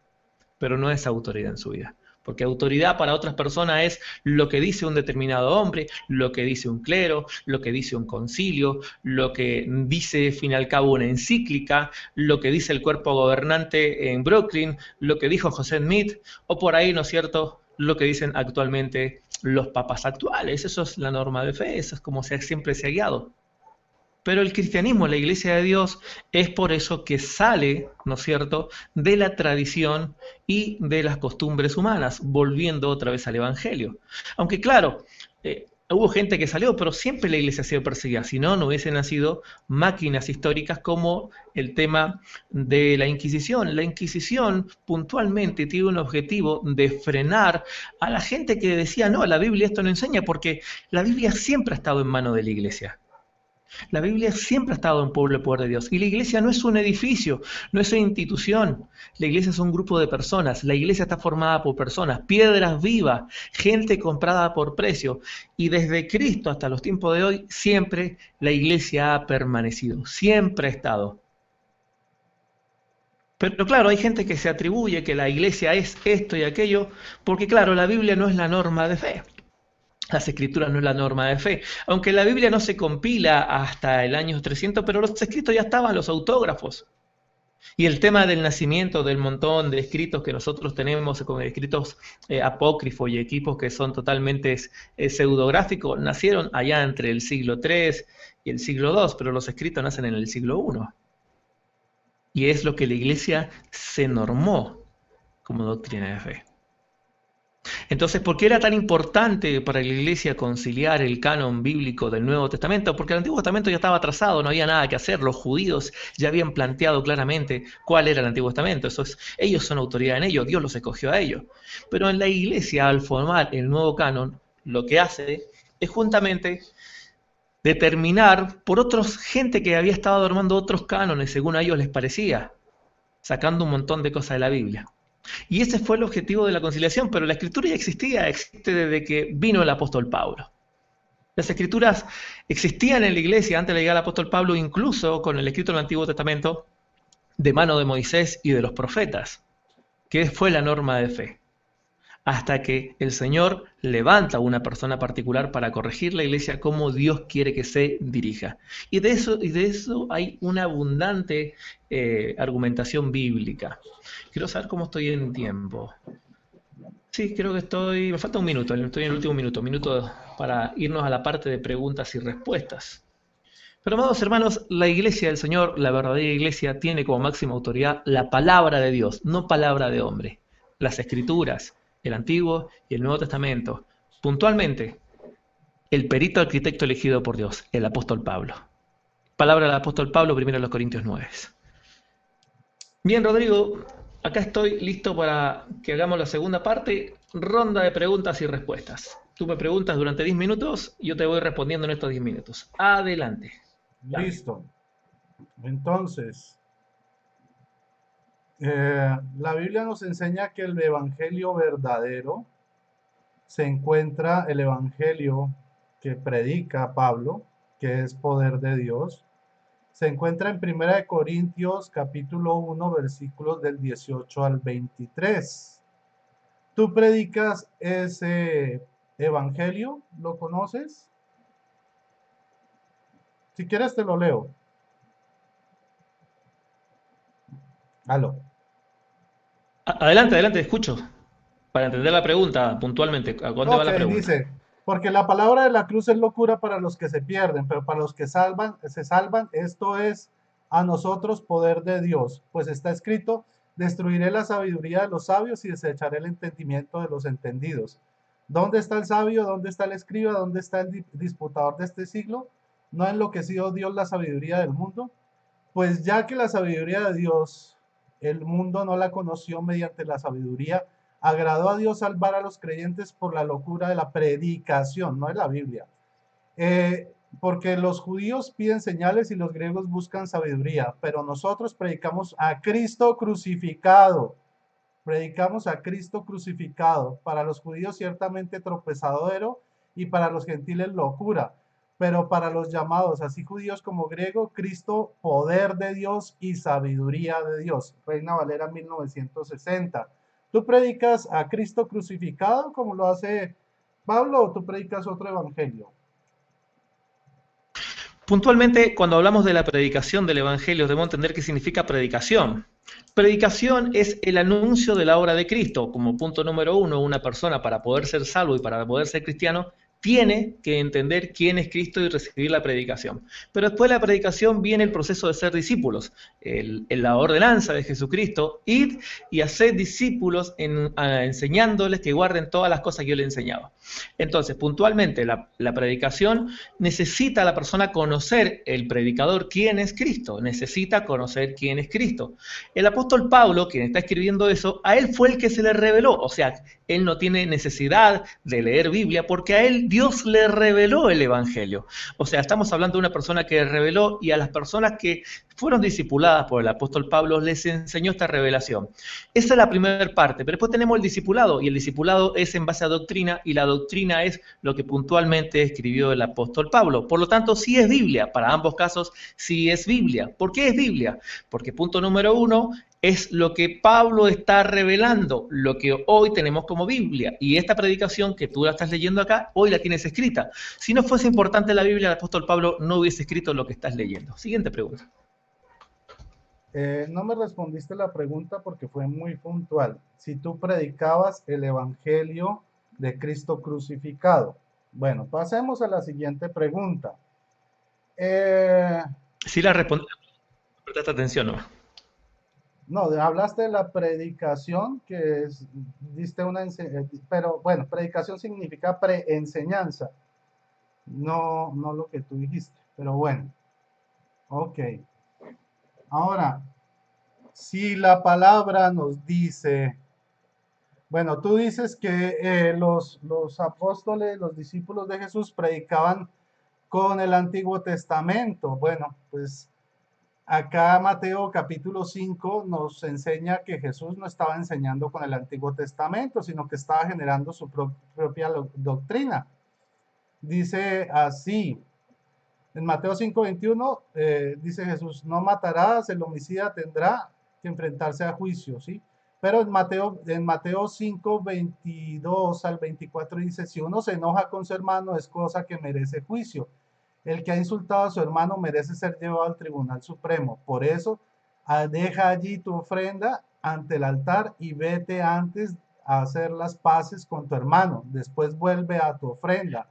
A: pero no es autoridad en su vida. Porque autoridad para otras personas es lo que dice un determinado hombre, lo que dice un clero, lo que dice un concilio, lo que dice, al fin y al cabo, una encíclica, lo que dice el cuerpo gobernante en Brooklyn, lo que dijo José Smith, o por ahí, ¿no es cierto?, lo que dicen actualmente los papas actuales. Eso es la norma de fe, eso es como siempre se ha guiado. Pero el cristianismo, la iglesia de Dios, es por eso que sale, ¿no es cierto?, de la tradición y de las costumbres humanas, volviendo otra vez al Evangelio. Aunque claro, hubo gente que salió, pero siempre la iglesia ha sido perseguida, si no, no hubiesen nacido máquinas históricas como el tema de la Inquisición. La Inquisición puntualmente tiene un objetivo de frenar a la gente que decía, no, la Biblia esto no enseña, porque la Biblia siempre ha estado en manos de la iglesia. La Biblia siempre ha estado en pueblo de poder de Dios. Y la iglesia no es un edificio, no es una institución. La iglesia es un grupo de personas. La iglesia está formada por personas, piedras vivas, gente comprada por precio. Y desde Cristo hasta los tiempos de hoy, siempre la iglesia ha permanecido, siempre ha estado. Pero claro, hay gente que se atribuye que la iglesia es esto y aquello, porque claro, la Biblia no es la norma de fe. Las escrituras no es la norma de fe. Aunque la Biblia no se compila hasta el año 300, pero los escritos ya estaban, los autógrafos. Y el tema del nacimiento del montón de escritos que nosotros tenemos, con escritos apócrifos y equipos que son totalmente pseudográficos, nacieron allá entre el siglo III y el siglo II, pero los escritos nacen en el siglo I. Y es lo que la iglesia se normó como doctrina de fe. Entonces, ¿por qué era tan importante para la iglesia conciliar el canon bíblico del Nuevo Testamento? Porque el Antiguo Testamento ya estaba trazado, no había nada que hacer. Los judíos ya habían planteado claramente cuál era el Antiguo Testamento. Ellos son autoridad en ello, Dios los escogió a ellos. Pero en la iglesia, al formar el nuevo canon, lo que hace es juntamente determinar por otros gente que había estado armando otros cánones según a ellos les parecía, sacando un montón de cosas de la Biblia. Y ese fue el objetivo de la conciliación, pero la escritura ya existe desde que vino el apóstol Pablo. Las escrituras existían en la iglesia antes de llegar al apóstol Pablo, incluso con el escrito del Antiguo Testamento, de mano de Moisés y de los profetas, que fue la norma de fe. Hasta que el Señor levanta a una persona particular para corregir la iglesia como Dios quiere que se dirija. Y de eso hay una abundante argumentación bíblica. Quiero saber cómo estoy en tiempo. Sí, creo que me falta un minuto, estoy en el último minuto para irnos a la parte de preguntas y respuestas. Pero amados hermanos, la iglesia del Señor, la verdadera iglesia, tiene como máxima autoridad la palabra de Dios, no palabra de hombre. Las escrituras, el Antiguo y el Nuevo Testamento. Puntualmente, el perito arquitecto elegido por Dios, el apóstol Pablo. Palabra del apóstol Pablo, 1 Corintios 9. Bien, Rodrigo, acá estoy listo para que hagamos la segunda parte, ronda de preguntas y respuestas. Tú me preguntas durante 10 minutos y yo te voy respondiendo en estos 10 minutos. Adelante.
B: Listo. Entonces, la Biblia nos enseña que el evangelio verdadero se encuentra el evangelio que predica Pablo, que es poder de Dios. Se encuentra en Primera de Corintios capítulo 1 versículos del 18 al 23. ¿Tú predicas ese evangelio? ¿Lo conoces? Si quieres te lo leo. Aló.
A: Adelante, adelante, escucho. Para entender la pregunta puntualmente, ¿a dónde va
B: Ok,
A: la pregunta?
B: dice, porque la palabra de la cruz es locura para los que se pierden, pero para los que se salvan, esto es a nosotros poder de Dios, pues está escrito, destruiré la sabiduría de los sabios y desecharé el entendimiento de los entendidos. ¿Dónde está el sabio? ¿Dónde está el escriba? ¿Dónde está el disputador de este siglo? ¿No ha enloquecido Dios la sabiduría del mundo? Pues ya que la sabiduría de Dios, el mundo no la conoció mediante la sabiduría, agradó a Dios salvar a los creyentes por la locura de la predicación, no es la Biblia. Eh, Porque los judíos piden señales y los griegos buscan sabiduría, pero nosotros predicamos a Cristo crucificado. Predicamos a Cristo crucificado. Para los judíos ciertamente tropezadero y para los gentiles locura. Pero para los llamados, así judíos como griegos, Cristo, poder de Dios y sabiduría de Dios. Reina Valera 1960. ¿Tú predicas a Cristo crucificado como lo hace Pablo o tú predicas otro evangelio?
A: Puntualmente, cuando hablamos de la predicación del Evangelio, debemos entender qué significa predicación. Predicación es el anuncio de la obra de Cristo. Como punto número uno, una persona para poder ser salvo y para poder ser cristiano tiene que entender quién es Cristo y recibir la predicación. Pero después de la predicación viene el proceso de ser discípulos, la ordenanza de Jesucristo, id y hacer discípulos enseñándoles que guarden todas las cosas que yo les enseñaba. Entonces, puntualmente, la predicación necesita a la persona conocer, el predicador, quién es Cristo, necesita conocer quién es Cristo. El apóstol Pablo, quien está escribiendo eso, a él fue el que se le reveló, o sea, él no tiene necesidad de leer Biblia porque a él Dios le reveló el Evangelio. O sea, estamos hablando de una persona que reveló y a las personas que fueron discipuladas por el apóstol Pablo les enseñó esta revelación. Esa es la primera parte, pero después tenemos el discipulado y el discipulado es en base a doctrina y la doctrina es lo que puntualmente escribió el apóstol Pablo. Por lo tanto, sí es Biblia, para ambos casos sí es Biblia. ¿Por qué es Biblia? Porque punto número uno, es lo que Pablo está revelando, lo que hoy tenemos como Biblia. Y esta predicación que tú la estás leyendo acá, hoy la tienes escrita. Si no fuese importante la Biblia, el apóstol Pablo no hubiese escrito lo que estás leyendo. Siguiente pregunta.
B: No me respondiste la pregunta porque fue muy puntual. Si tú predicabas el evangelio de Cristo crucificado. Bueno, pasemos a la siguiente pregunta. Eh,
A: Si la respondí, presta atención, ¿no?
B: no, hablaste de la predicación, diste pero bueno, predicación significa preenseñanza, no lo que tú dijiste, pero bueno, ok. Ahora, si la palabra nos dice, bueno, tú dices que los apóstoles, los discípulos de Jesús predicaban con el Antiguo Testamento. Bueno, pues acá Mateo capítulo 5 nos enseña que Jesús no estaba enseñando con el Antiguo Testamento, sino que estaba generando su propia doctrina. Dice así, en Mateo 5:21 dice Jesús, no matarás, el homicida tendrá que enfrentarse a juicio, ¿sí? Pero en Mateo 5:22 al 24 dice, si uno se enoja con su hermano es cosa que merece juicio. El que ha insultado a su hermano merece ser llevado al Tribunal Supremo. Por eso, deja allí tu ofrenda ante el altar y vete antes a hacer las paces con tu hermano. Después vuelve a tu ofrenda.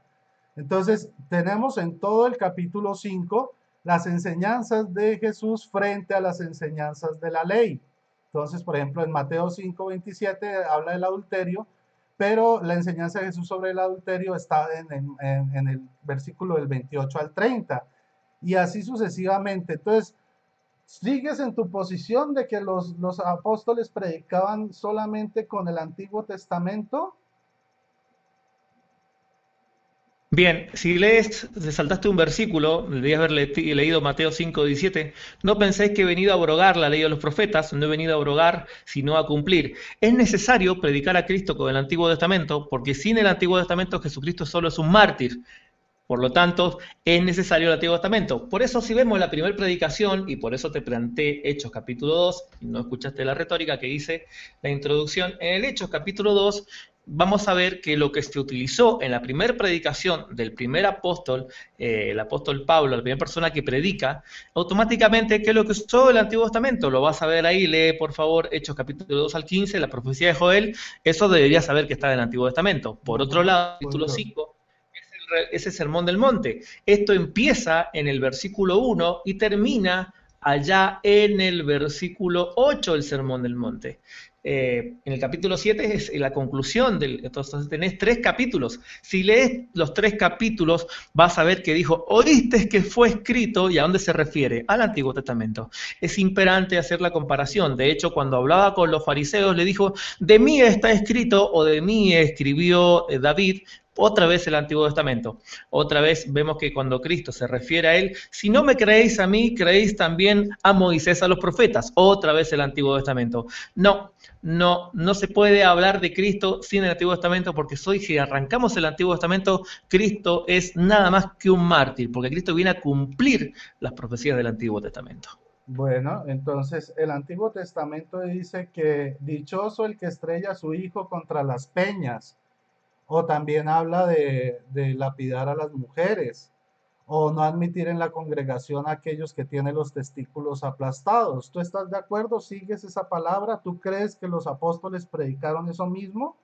B: Entonces, tenemos en todo el capítulo 5 las enseñanzas de Jesús frente a las enseñanzas de la ley. Entonces, por ejemplo, en Mateo 5:27 habla del adulterio, pero la enseñanza de Jesús sobre el adulterio está en el versículo del 28 al 30, y así sucesivamente. Entonces, ¿sigues en tu posición de que los apóstoles predicaban solamente con el Antiguo Testamento?
A: Bien, si lees, te saltaste un versículo, deberías haber leído Mateo 5:17. No penséis que he venido a abrogar la ley de los profetas, no he venido a abrogar, sino a cumplir. Es necesario predicar a Cristo con el Antiguo Testamento, porque sin el Antiguo Testamento Jesucristo solo es un mártir. Por lo tanto, es necesario el Antiguo Testamento. Por eso, si vemos la primera predicación, y por eso te planteé Hechos capítulo 2, y no escuchaste la retórica que hice, la introducción, en el Hechos capítulo 2, vamos a ver que lo que se utilizó en la primera predicación del primer apóstol, el apóstol Pablo, la primera persona que predica, automáticamente, ¿qué es lo que usó el Antiguo Testamento? Lo vas a ver ahí, lee por favor Hechos capítulo 2 al 15, la profecía de Joel, eso deberías saber que está en el Antiguo Testamento. Por otro lado, capítulo 5, ese sermón del monte. Esto empieza en el versículo 1 y termina allá en el versículo 8 del sermón del monte. En el capítulo 7 es la conclusión, entonces tenés 3 capítulos. Si lees los 3 capítulos, vas a ver que dijo, oíste que fue escrito, ¿y a dónde se refiere? Al Antiguo Testamento. Es imperante hacer la comparación. De hecho, cuando hablaba con los fariseos, le dijo, de mí está escrito, o de mí escribió David. Otra vez el Antiguo Testamento. Otra vez vemos que cuando Cristo se refiere a él, si no me creéis a mí, creéis también a Moisés, a los profetas. Otra vez el Antiguo Testamento. No se puede hablar de Cristo sin el Antiguo Testamento, porque si arrancamos el Antiguo Testamento, Cristo es nada más que un mártir, porque Cristo viene a cumplir las profecías del Antiguo Testamento.
B: Bueno, entonces el Antiguo Testamento dice que dichoso el que estrella a su hijo contra las peñas, o también habla de lapidar a las mujeres, o no admitir en la congregación a aquellos que tienen los testículos aplastados. ¿Tú estás de acuerdo? ¿Sigues esa palabra? ¿Tú crees que los apóstoles predicaron eso mismo?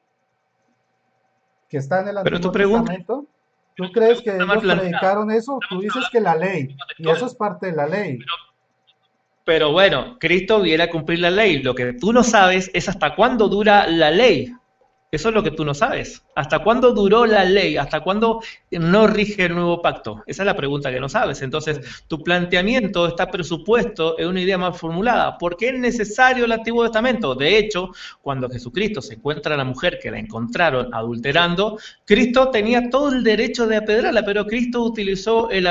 B: ¿Que está en el
A: Pero tu
B: Antiguo
A: pregunta,
B: Testamento? ¿Tú crees que
A: está mal
B: ellos
A: planteada.
B: predicaron eso? Tú dices que la ley, y eso es parte de la ley.
A: Pero bueno, Cristo viene a cumplir la ley. Lo que tú no sabes es hasta cuándo dura la ley. Eso es lo que tú no sabes. ¿Hasta cuándo duró la ley? ¿Hasta cuándo no rige el nuevo pacto? Esa es la pregunta que no sabes. Entonces, tu planteamiento está presupuesto en una idea mal formulada. ¿Por qué es necesario el Antiguo Testamento? De hecho, cuando Jesucristo se encuentra a la mujer que la encontraron adulterando, Cristo tenía todo el derecho de apedrearla, pero Cristo utilizó el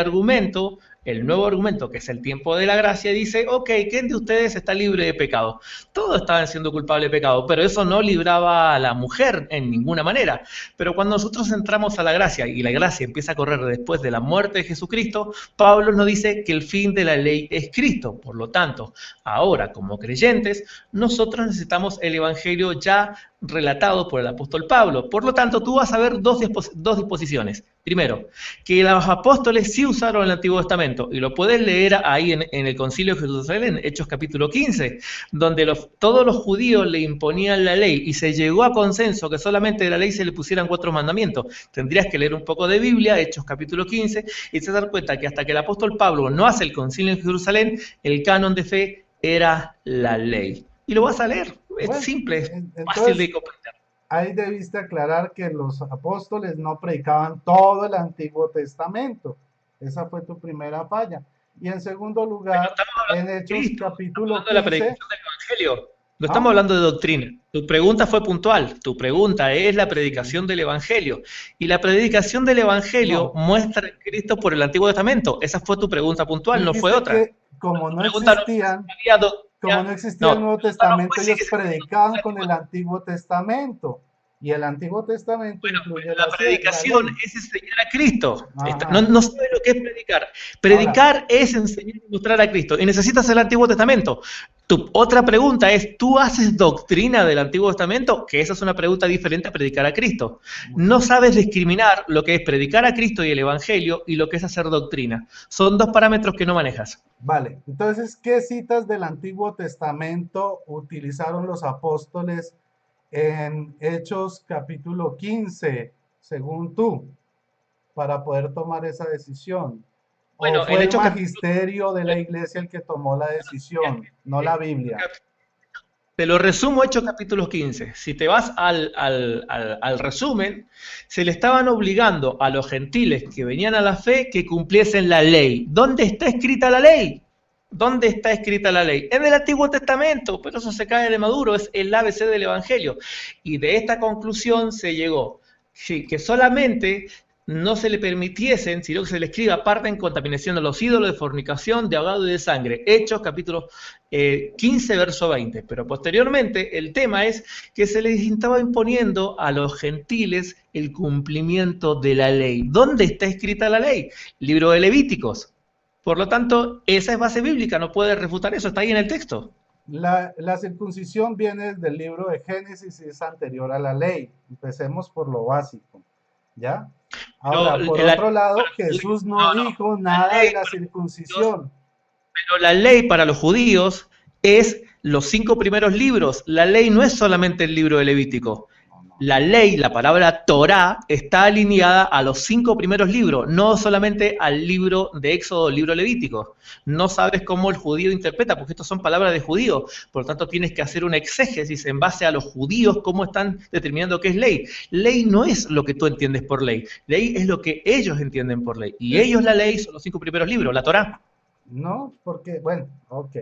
A: nuevo argumento, que es el tiempo de la gracia, dice, ok, ¿quién de ustedes está libre de pecado? Todos estaban siendo culpables de pecado, pero eso no libraba a la mujer en ninguna manera. Pero cuando nosotros entramos a la gracia, y la gracia empieza a correr después de la muerte de Jesucristo, Pablo nos dice que el fin de la ley es Cristo. Por lo tanto, ahora como creyentes, nosotros necesitamos el Evangelio ya relatado por el apóstol Pablo. Por lo tanto, tú vas a ver dos disposiciones. Primero, que los apóstoles sí usaron el Antiguo Testamento, y lo puedes leer ahí en el Concilio de Jerusalén, Hechos capítulo 15, donde todos los judíos le imponían la ley y se llegó a consenso que solamente de la ley se le pusieran 4 mandamientos. Tendrías que leer un poco de Biblia, Hechos capítulo 15, y te das cuenta que hasta que el apóstol Pablo no hace el Concilio de Jerusalén, el canon de fe era la ley. Y lo vas a leer, es
B: Bueno,
A: simple, es fácil
B: entonces
A: de comprender.
B: ahí debiste aclarar que los apóstoles no predicaban todo el Antiguo Testamento. Esa fue tu primera falla. Y en segundo
A: Pero
B: lugar,
A: estamos
B: en
A: hablando de
B: Hechos
A: Cristo, estamos
B: capítulo
A: hablando de la
B: 15,
A: predicación del Evangelio. No estamos
B: ¿ah?
A: hablando de doctrina. Tu pregunta fue puntual. Tu pregunta es la
B: Sí.
A: predicación del Evangelio. Y la predicación del Evangelio
B: No,
A: muestra a Cristo por el Antiguo Testamento. Esa fue tu pregunta puntual, no fue
B: dijiste
A: otra.
B: que como
A: Tu
B: no
A: pregunta no fue si
B: existían,
A: había
B: como
A: doctrina.
B: no existía el
A: No,
B: Nuevo
A: tu pregunta no
B: Testamento,
A: fue si
B: ellos
A: que se
B: predicaban
A: el
B: con
A: Antiguo
B: el
A: Testamento.
B: Antiguo Testamento. Y el Antiguo Testamento
A: Bueno,
B: incluye
A: pero la
B: la
A: predicación
B: ley.
A: es enseñar a Cristo. No,
B: Ajá.
A: no sabe lo que es predicar.
B: Ahora,
A: Predicar es enseñar y mostrar a Cristo. Y necesitas el Antiguo Testamento. Tu otra pregunta es, ¿tú haces doctrina del Antiguo Testamento? Que esa es una pregunta diferente a predicar a Cristo. No sabes discriminar lo que es predicar a Cristo y el Evangelio y lo que es hacer doctrina. Son 2 parámetros que no manejas.
B: vale, entonces, ¿qué citas del Antiguo Testamento utilizaron los apóstoles en Hechos capítulo 15, según tú, para poder tomar esa decisión? ¿O
A: Bueno, en
B: fue el
A: Hechos capítulo...
B: magisterio de la iglesia el que tomó la decisión, no la Biblia?
A: Te lo resumo Hechos capítulo 15. Si te vas al resumen, se le estaban obligando a los gentiles que venían a la fe que cumpliesen la ley. ¿Dónde está escrita la ley? ¿Dónde está escrita la ley? En el Antiguo Testamento, pero eso se cae de maduro, es el ABC del Evangelio. Y de esta conclusión se llegó, sí, que solamente no se le permitiesen, sino que se le escriba parte en contaminación de los ídolos, de fornicación, de ahogado y de sangre. Hechos capítulo 15, verso 20. Pero posteriormente el tema es que se les estaba imponiendo a los gentiles el cumplimiento de la ley. ¿Dónde está escrita la ley? Libro de Levíticos. Por lo tanto, esa es base bíblica, no puede refutar eso, está ahí en el texto.
B: La circuncisión viene del libro de Génesis y es anterior a la ley. Empecemos por lo básico, ¿ya?
A: Pero
B: Ahora, por
A: la,
B: otro lado, Jesús no
A: no, no,
B: dijo
A: la
B: nada
A: ley
B: de la
A: para los judíos,
B: circuncisión.
A: pero la ley para los judíos es los 5 primeros libros. La ley no es solamente el libro de Levítico.
B: No, no,
A: La ley, la palabra Torá, está alineada a los 5 primeros libros, no solamente al libro de Éxodo, el libro levítico. No sabes cómo el judío interpreta, porque estas son palabras de judío. Por lo tanto, tienes que hacer una exégesis en base a los judíos, cómo están determinando qué es ley. Ley no es lo que tú entiendes por ley. Ley es lo que ellos entienden por ley. Y
B: es,
A: ellos la ley son los 5 primeros libros, la Torá.
B: no, porque, bueno, ok.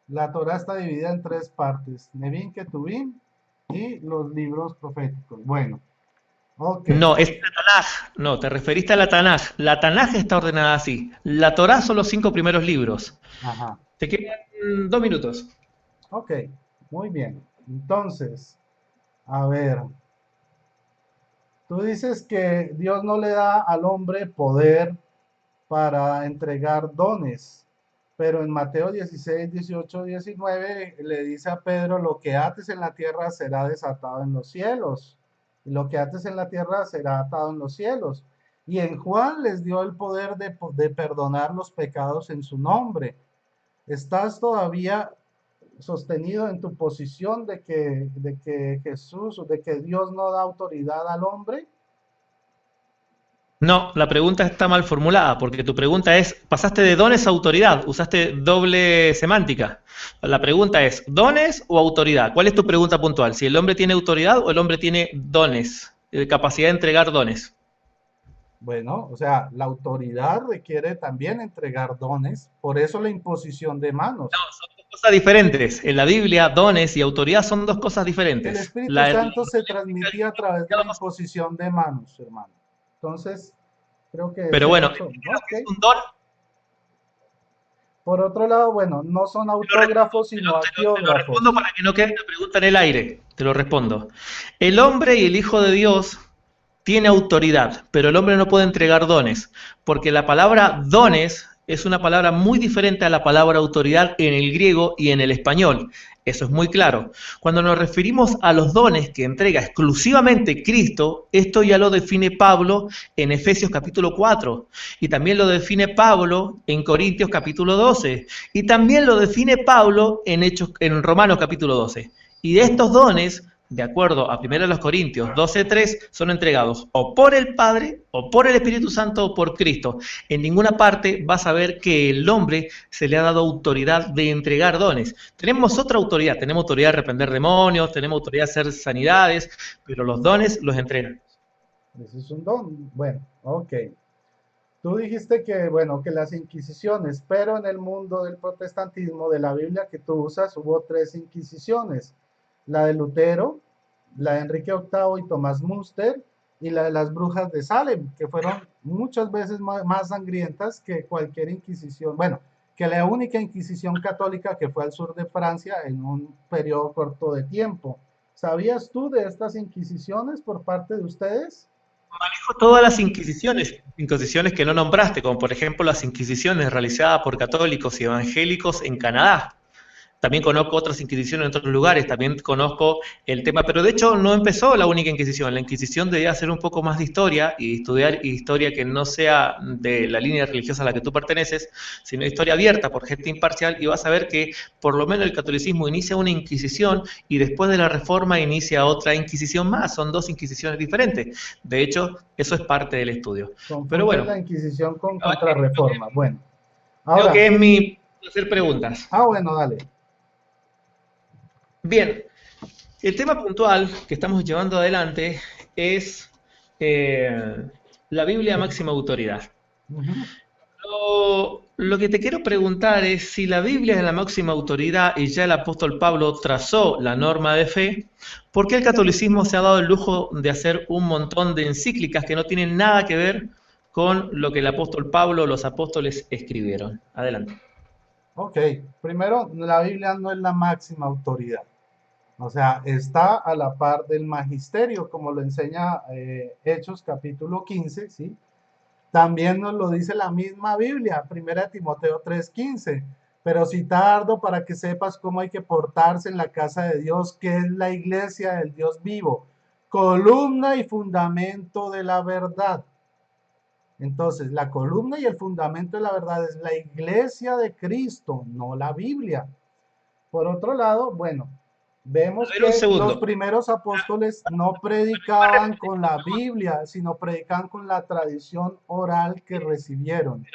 B: La Torá está dividida en tres partes, Nevin, Ketuvim y los libros proféticos. Bueno, ok,
A: No, es la Tanaj. No, te referiste a la Tanaj. La Tanaj está ordenada así. La Torá son los 5 primeros libros.
B: ajá,
A: Te quedan 2 minutos.
B: ok, muy bien. Entonces, a ver, tú dices que Dios no le da al hombre poder para entregar dones, pero en Mateo 16, 18, 19 le dice a Pedro, lo que ates en la tierra será desatado en los cielos, y lo que ates en la tierra será atado en los cielos. Y en Juan les dio el poder de perdonar los pecados en su nombre. ¿Estás todavía sostenido en tu posición de que Jesús, de que Dios no da autoridad al hombre?
A: No, la pregunta está mal formulada, porque tu pregunta es, pasaste de dones a autoridad, usaste doble semántica. La pregunta es, ¿dones o autoridad? ¿Cuál es tu pregunta puntual? ¿Si el hombre tiene autoridad o el hombre tiene dones, capacidad de entregar dones?
B: Bueno, o sea, la autoridad requiere también entregar dones, por eso la imposición de
A: No,
B: manos.
A: son dos cosas diferentes. En la Biblia, dones y autoridad son dos cosas
B: El
A: diferentes.
B: Espíritu Santo se transmitía a través de la imposición de manos, hermano. Entonces, creo que
A: Pero
B: ese
A: bueno,
B: otro,
A: ¿entiendes
B: ¿no?
A: lo que es
B: Ok.
A: un don?
B: Por otro lado, bueno, no son
A: Te lo respondo,
B: autógrafos, sino
A: te lo respondo
B: agiógrafos.
A: para que no quede la pregunta en el aire. Te lo respondo. El hombre y el Hijo de Dios tiene autoridad, pero el hombre no puede entregar dones, porque la palabra dones es una palabra muy diferente a la palabra autoridad en el griego y en el español. Eso es muy claro. Cuando nos referimos a los dones que entrega exclusivamente Cristo, esto ya lo define Pablo en Efesios capítulo 4, y también lo define Pablo en Corintios capítulo 12, y también lo define Pablo en Romanos capítulo 12. Y de estos dones, de acuerdo a 1 Corintios 12:3, son entregados o por el Padre, o por el Espíritu Santo, o por Cristo. En ninguna parte vas a ver que el hombre se le ha dado autoridad de entregar dones. Tenemos otra autoridad, tenemos autoridad de reprender demonios, tenemos autoridad de hacer sanidades, pero los dones los entregan.
B: Ese es un don. Bueno, ok. Tú dijiste que, bueno, que las inquisiciones, pero en el mundo del protestantismo, de la Biblia que tú usas, hubo tres inquisiciones. La de Lutero, la de Enrique VIII y Tomás Münster, y la de las brujas de Salem, que fueron muchas veces más sangrientas que cualquier inquisición. Bueno, que la única inquisición católica que fue al sur de Francia en un periodo corto de tiempo. ¿Sabías tú de estas inquisiciones por parte de ustedes?
A: Manejo todas las inquisiciones que no nombraste, como por ejemplo las inquisiciones realizadas por católicos y evangélicos en Canadá. También conozco otras inquisiciones en otros lugares, también conozco el tema, pero de hecho no empezó la única inquisición. La inquisición debía hacer un poco más de historia y estudiar historia que no sea de la línea religiosa a la que tú perteneces, sino historia abierta por gente imparcial, y vas a ver que por lo menos el catolicismo inicia una inquisición y después de la reforma inicia otra inquisición más. Son dos inquisiciones diferentes. De hecho, eso es parte del estudio. Pero
B: Confundes
A: bueno,
B: la Inquisición con Contrarreforma. Bueno,
A: creo
B: ahora,
A: que es mi hacer preguntas.
B: bueno, dale.
A: Bien, el tema puntual que estamos llevando adelante es la Biblia máxima autoridad.
B: Ujú.
A: Lo que te quiero preguntar es si la Biblia es la máxima autoridad y ya el apóstol Pablo trazó la norma de fe, ¿por qué el catolicismo se ha dado el lujo de hacer un montón de encíclicas que no tienen nada que ver con lo que el apóstol Pablo o los apóstoles escribieron? Adelante.
B: Ok, primero, la Biblia no es la máxima autoridad. O sea, está a la par del magisterio, como lo enseña Hechos capítulo 15, ¿sí? También nos lo dice la misma Biblia, 1 Timoteo 3:15. Pero si tardo para que sepas cómo hay que portarse en la casa de Dios, que es la iglesia del Dios vivo, columna y fundamento de la verdad. Entonces, la columna y el fundamento de la verdad es la iglesia de Cristo, no la Biblia. Por otro lado, bueno,
A: A
B: vemos
A: ver, un
B: que los
A: segundo.
B: primeros apóstoles no predicaban con la Biblia, sino predicaban con la tradición oral que recibieron.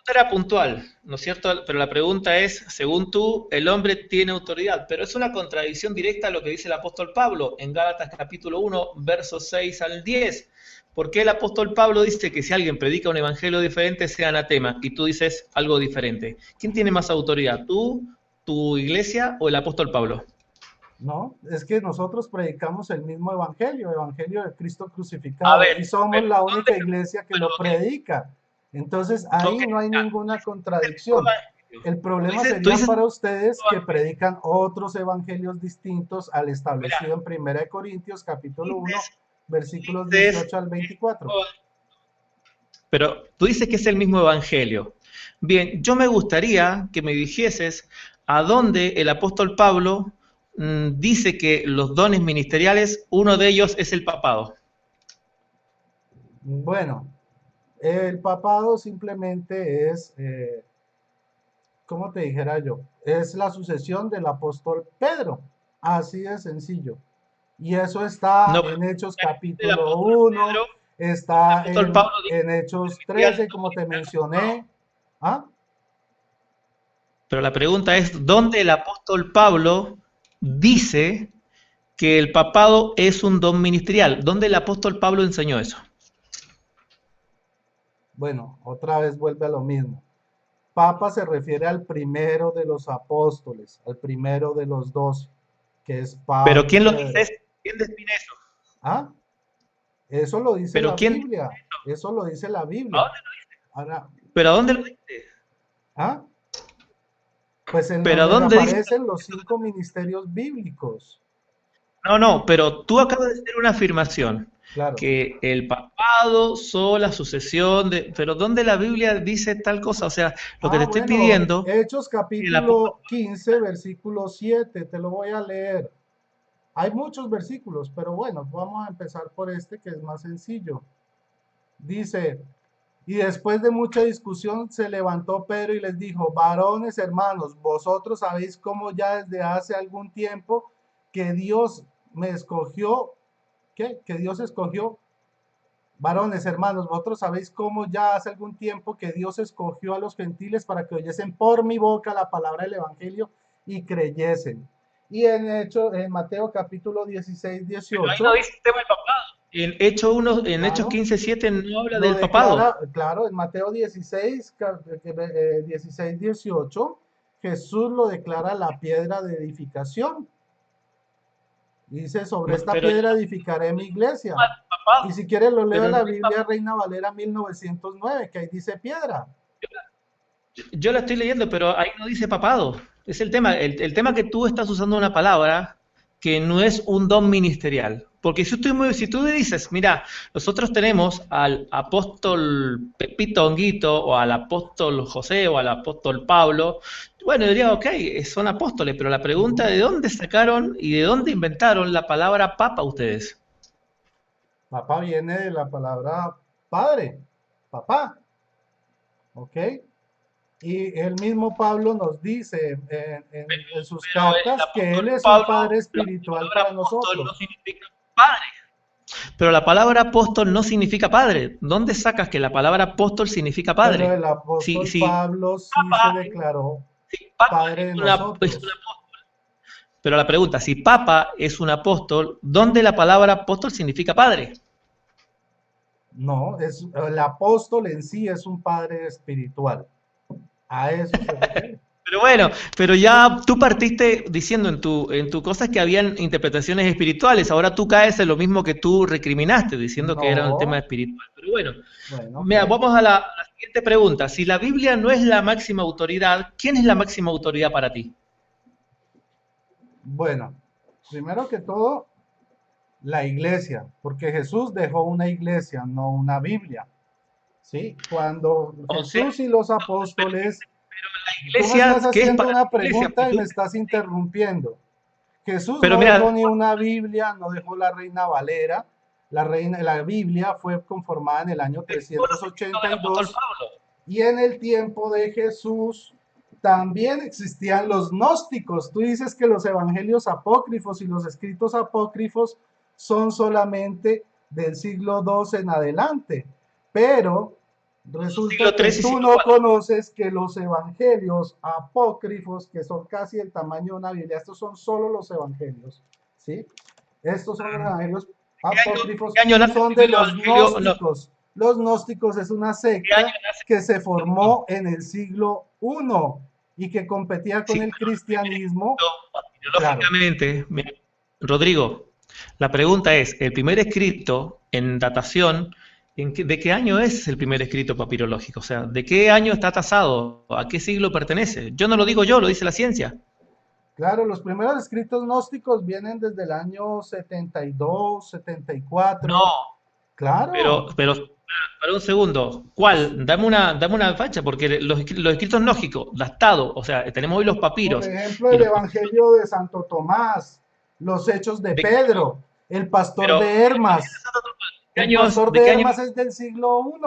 A: Era puntual, ¿no es cierto? Pero la pregunta es, según tú, el hombre tiene autoridad, pero es una contradicción directa a lo que dice el apóstol Pablo en Gálatas capítulo 1, versos 6 al 10. ¿Por qué el apóstol Pablo dice que si alguien predica un evangelio diferente sea anatema y tú dices algo diferente? ¿Quién tiene más autoridad, tú, tu iglesia o el apóstol Pablo?
B: No, es que nosotros predicamos el mismo evangelio, evangelio de Cristo
A: A
B: crucificado, y
A: ver,
B: somos
A: pero
B: la
A: ¿dónde?
B: única iglesia que
A: Bueno,
B: lo predica. Entonces, ahí
A: ok,
B: no hay
A: ya.
B: ninguna
A: Es el mismo
B: contradicción.
A: evangelio.
B: El
A: Tú
B: problema
A: dices, tú
B: sería
A: dices el
B: para
A: mismo
B: ustedes que
A: evangelio.
B: predican otros evangelios distintos al
A: Mira,
B: establecido en 1 Corintios capítulo 1,
A: dices,
B: versículos
A: dices
B: 18 al 24.
A: pero tú dices que es el mismo evangelio. Bien, yo me gustaría que me dijeses a dónde el apóstol Pablo dice que los dones ministeriales, uno de ellos es el papado.
B: Bueno, el papado simplemente es, ¿cómo te dijera yo? Es la sucesión del apóstol Pedro. Así de sencillo. Y eso está
A: No,
B: en Hechos
A: el
B: capítulo
A: apóstol
B: 1,
A: Pedro, el
B: está
A: apóstol Pablo dice
B: en Hechos
A: ministerial
B: 13, como te
A: papado.
B: mencioné. ¿Ah?
A: Pero la pregunta es, ¿dónde el apóstol Pablo dice que el papado es un don ministerial? ¿Dónde el apóstol Pablo enseñó eso?
B: Bueno, otra vez vuelve a lo mismo. Papa se refiere al primero de los apóstoles, al primero de los 12, que es
A: Pero ¿quién lo
B: Pedro.
A: dice? ¿Quién define eso?
B: ¿Ah? Eso lo dice
A: ¿Pero
B: la
A: quién?
B: Biblia. Eso lo dice la
A: ¿A
B: Biblia.
A: dónde?
B: Ahora,
A: ¿Pero a dónde lo dice?
B: ¿ah? Pues en
A: ¿Pero a
B: donde
A: dónde dice?
B: aparecen los 5 ministerios bíblicos.
A: No, no, pero tú acabas de hacer una afirmación,
B: Claro.
A: que el papado, sola sucesión de... Pero ¿dónde la Biblia dice tal cosa? O sea, lo que
B: Ah,
A: te estoy
B: bueno,
A: pidiendo
B: Hechos
A: es que el apóstol...
B: capítulo 15, versículo 7, te lo voy a leer. Hay muchos versículos, pero bueno, vamos a empezar por este que es más sencillo. Dice, y después de mucha discusión se levantó Pedro y les dijo, varones hermanos, vosotros sabéis cómo ya desde hace algún tiempo que Dios me escogió, ¿qué? Que Dios escogió, varones hermanos, vosotros sabéis cómo ya hace algún tiempo que Dios escogió a los gentiles para que oyesen por mi boca la palabra del Evangelio y creyesen. Y en Mateo capítulo 16
A: Pero ahí no
B: 18
A: dice el tema del papado. En Hechos 1, en Hechos
B: claro,
A: 15:7 no habla
B: lo
A: del papado.
B: declara, claro, en Mateo 16, 16, 18, Jesús lo declara la piedra de edificación. Dice, sobre esta
A: Pero
B: piedra edificaré mi iglesia.
A: el
B: Y
A: papado,
B: si quieres lo leo
A: pero
B: en
A: no
B: la
A: hay
B: Biblia
A: papado.
B: Reina Valera 1909, que ahí dice piedra.
A: Yo la estoy leyendo, pero ahí no dice papado. Es el tema. El tema que tú estás usando una palabra que no es un don ministerial. Porque si tú me dices, mira, nosotros tenemos al apóstol Pepito Honguito, o al apóstol José, o al apóstol Pablo, bueno, diría, ok, son apóstoles, pero la pregunta
B: Ujú.
A: de dónde sacaron y de dónde inventaron la palabra papa ustedes.
B: Papá viene de la palabra padre, papá, ¿ok? Y el mismo Pablo nos dice en sus
A: Pero el
B: cartas que Él
A: apóstol
B: es un
A: Pablo,
B: padre
A: la
B: espiritual
A: palabra
B: para
A: apóstol no
B: nosotros.
A: significa padre. Pero la palabra apóstol no significa padre. ¿Dónde sacas que la palabra apóstol significa
B: Pero
A: padre?
B: el
A: Si,
B: apóstol
A: si
B: Pablo sí se
A: papa,
B: declaró
A: si papa
B: padre de
A: es una
B: nosotros.
A: apóstol. Pero la pregunta, si papa es un apóstol, ¿dónde la palabra apóstol significa padre?
B: No, el apóstol en sí es un padre espiritual. A eso se refiere.
A: Pero bueno, pero ya tú partiste diciendo en tu cosa que habían interpretaciones espirituales, ahora tú caes en lo mismo que tú recriminaste, diciendo que era un tema
B: No,
A: espiritual. Pero bueno,
B: bueno, ok.
A: mira, vamos a la siguiente pregunta. Si la Biblia no es la máxima autoridad, ¿quién es la máxima autoridad para ti?
B: Bueno, primero que todo, la iglesia, porque Jesús dejó una iglesia, no una Biblia. ¿Sí? Cuando
A: O sea,
B: Jesús y los
A: pero
B: apóstoles,
A: la
B: tú me
A: iglesia,
B: estás
A: ¿qué es
B: haciendo
A: para
B: una
A: la iglesia?
B: pregunta y me estás interrumpiendo. Jesús
A: Pero
B: no dejó
A: mira,
B: ni una Biblia, no dejó la Reina Valera. La Biblia fue conformada en el año
A: todos los
B: trescientos
A: escritos
B: ochenta
A: del
B: y
A: apóstol
B: dos
A: Pablo.
B: y en el tiempo de Jesús también existían los gnósticos. Tú dices que los evangelios apócrifos y los escritos apócrifos son solamente del siglo II en adelante, pero resulta
A: Siglo
B: que
A: III y
B: tú
A: siglo
B: no
A: IV.
B: conoces que los evangelios apócrifos, que son casi el tamaño de una Biblia, estos son solo los evangelios, ¿sí? Estos son los evangelios
A: ¿En
B: apócrifos,
A: qué año nace el
B: son de
A: primer
B: los
A: evangelio? No,
B: gnósticos. Los gnósticos es una
A: ¿qué año
B: secta
A: nace
B: que se
A: el Cristo?
B: formó en el siglo I y que competía con
A: Sí,
B: el
A: pero el primer
B: cristianismo.
A: escrito,
B: Claro,
A: papirológicamente, mira, Rodrigo, la pregunta es, ¿el primer escrito en datación, de qué año es el primer escrito papirológico? O sea, ¿de qué año está tasado? ¿A qué siglo pertenece? Yo no lo digo yo, lo dice la ciencia.
B: claro, los primeros escritos gnósticos vienen desde el año 72,
A: No,
B: 74. Claro,
A: pero, para un segundo, ¿cuál? Dame una fecha, porque los escritos gnósticos, datados, o sea, tenemos hoy los
B: por
A: papiros,
B: ejemplo,
A: y
B: el
A: los papiros,
B: Evangelio de Santo Tomás, los Hechos de
A: ¿de qué año?
B: Pedro, el pastor
A: Pero,
B: de Hermas. El pastor
A: ¿de
B: de
A: qué año?
B: Hermas es del siglo I,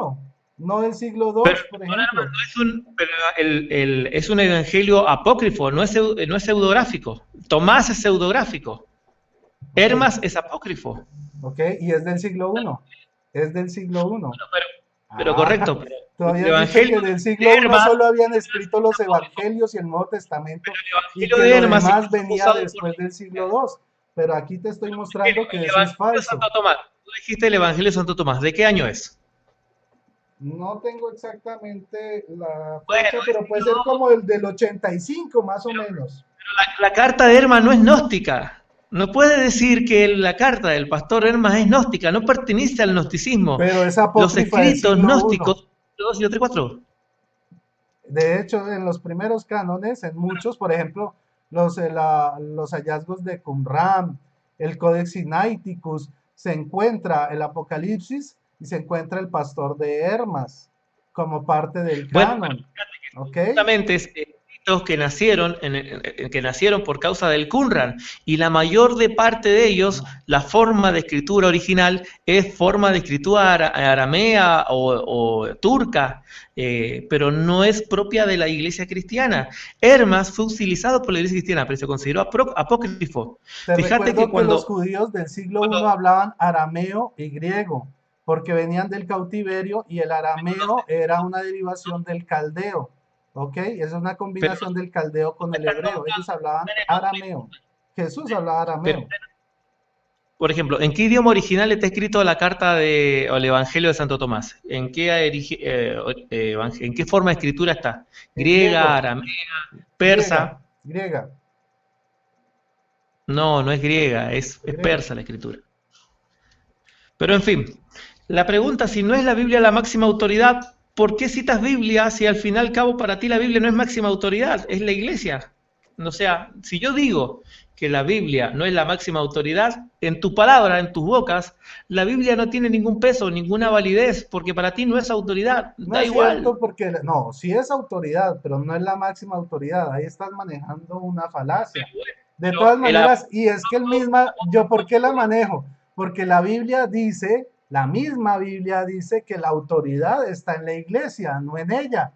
B: no del siglo II, por ejemplo.
A: Pero es un evangelio apócrifo, no es pseudográfico. Tomás es pseudográfico.
B: Ok,
A: Hermas es apócrifo.
B: ok, y es del siglo I. Es del siglo I.
A: Pero, pero
B: Ah,
A: correcto, pero
B: tú
A: el
B: habías dicho
A: evangelio
B: que del
A: de
B: siglo I
A: Hermas,
B: solo habían escrito los evangelios y el Nuevo Testamento
A: el
B: y
A: evangelio
B: que
A: de
B: lo
A: Hermas
B: demás
A: incluso fue
B: venía
A: usado por
B: después
A: la
B: del
A: iglesia.
B: siglo II. Pero aquí te estoy mostrando que
A: El
B: eso es
A: evangelio de
B: falso.
A: Santo Tomás, tú dijiste el evangelio de Santo Tomás, ¿de qué año es?
B: No tengo exactamente la
A: Bueno,
B: fecha, pero puede ser como el del 85 más o menos.
A: la carta de Hermas no es gnóstica. No puede decir que la carta del pastor Hermas es gnóstica, no pertenece al gnosticismo.
B: Pero es
A: Los
B: apócrifa del
A: escritos
B: siglo I.
A: gnósticos, 2 y 3, 4.
B: De hecho, en los primeros cánones, en muchos, por ejemplo, los hallazgos de Qumran, el Codex Sinaiticus, se encuentra el Apocalipsis y se encuentra el Pastor de Hermas como parte del
A: Bueno,
B: canon. ¿Ok?
A: justamente es escritos que nacieron, que nacieron por causa del Qumran, y la mayor de parte de ellos, la forma de escritura original es forma de escritura aramea o turca, pero no es propia de la iglesia cristiana. Hermas fue utilizado por la iglesia cristiana, pero se consideró apócrifo.
B: Te
A: Fíjate que
B: recuerdo que los judíos del siglo I hablaban arameo y griego, porque venían del cautiverio y el arameo era una derivación del caldeo. ¿Ok? Es una
A: pero
B: combinación del caldeo
A: tú
B: con
A: me
B: el
A: estás
B: hebreo. Ellos
A: nombrando
B: hablaban arameo. Jesús hablaba
A: pero
B: arameo.
A: por ejemplo, ¿en qué idioma original está escrito la carta o el Evangelio de Santo Tomás? ¿En qué forma de escritura está?
B: En
A: ¿Griega,
B: griego,
A: aramea,
B: griega,
A: persa?
B: griega,
A: No, no es griega, es
B: griega.
A: persa la escritura. Pero en fin, la pregunta, si no es la Biblia la máxima autoridad, ¿por qué citas Biblia si al fin y al cabo para ti la Biblia no es máxima autoridad, es la iglesia? O sea, si yo digo que la Biblia no es la máxima autoridad, en tu palabra, en tus bocas, la Biblia no tiene ningún peso, ninguna validez, porque para ti no es autoridad,
B: No
A: da
B: es cierto
A: igual.
B: porque, no, sí es autoridad, pero no es la máxima autoridad. Ahí estás manejando una falacia. De
A: Pero
B: todas maneras, y es que el misma, ¿yo por qué la manejo? Porque la Biblia dice, la misma Biblia dice que la autoridad está en la iglesia, no en ella.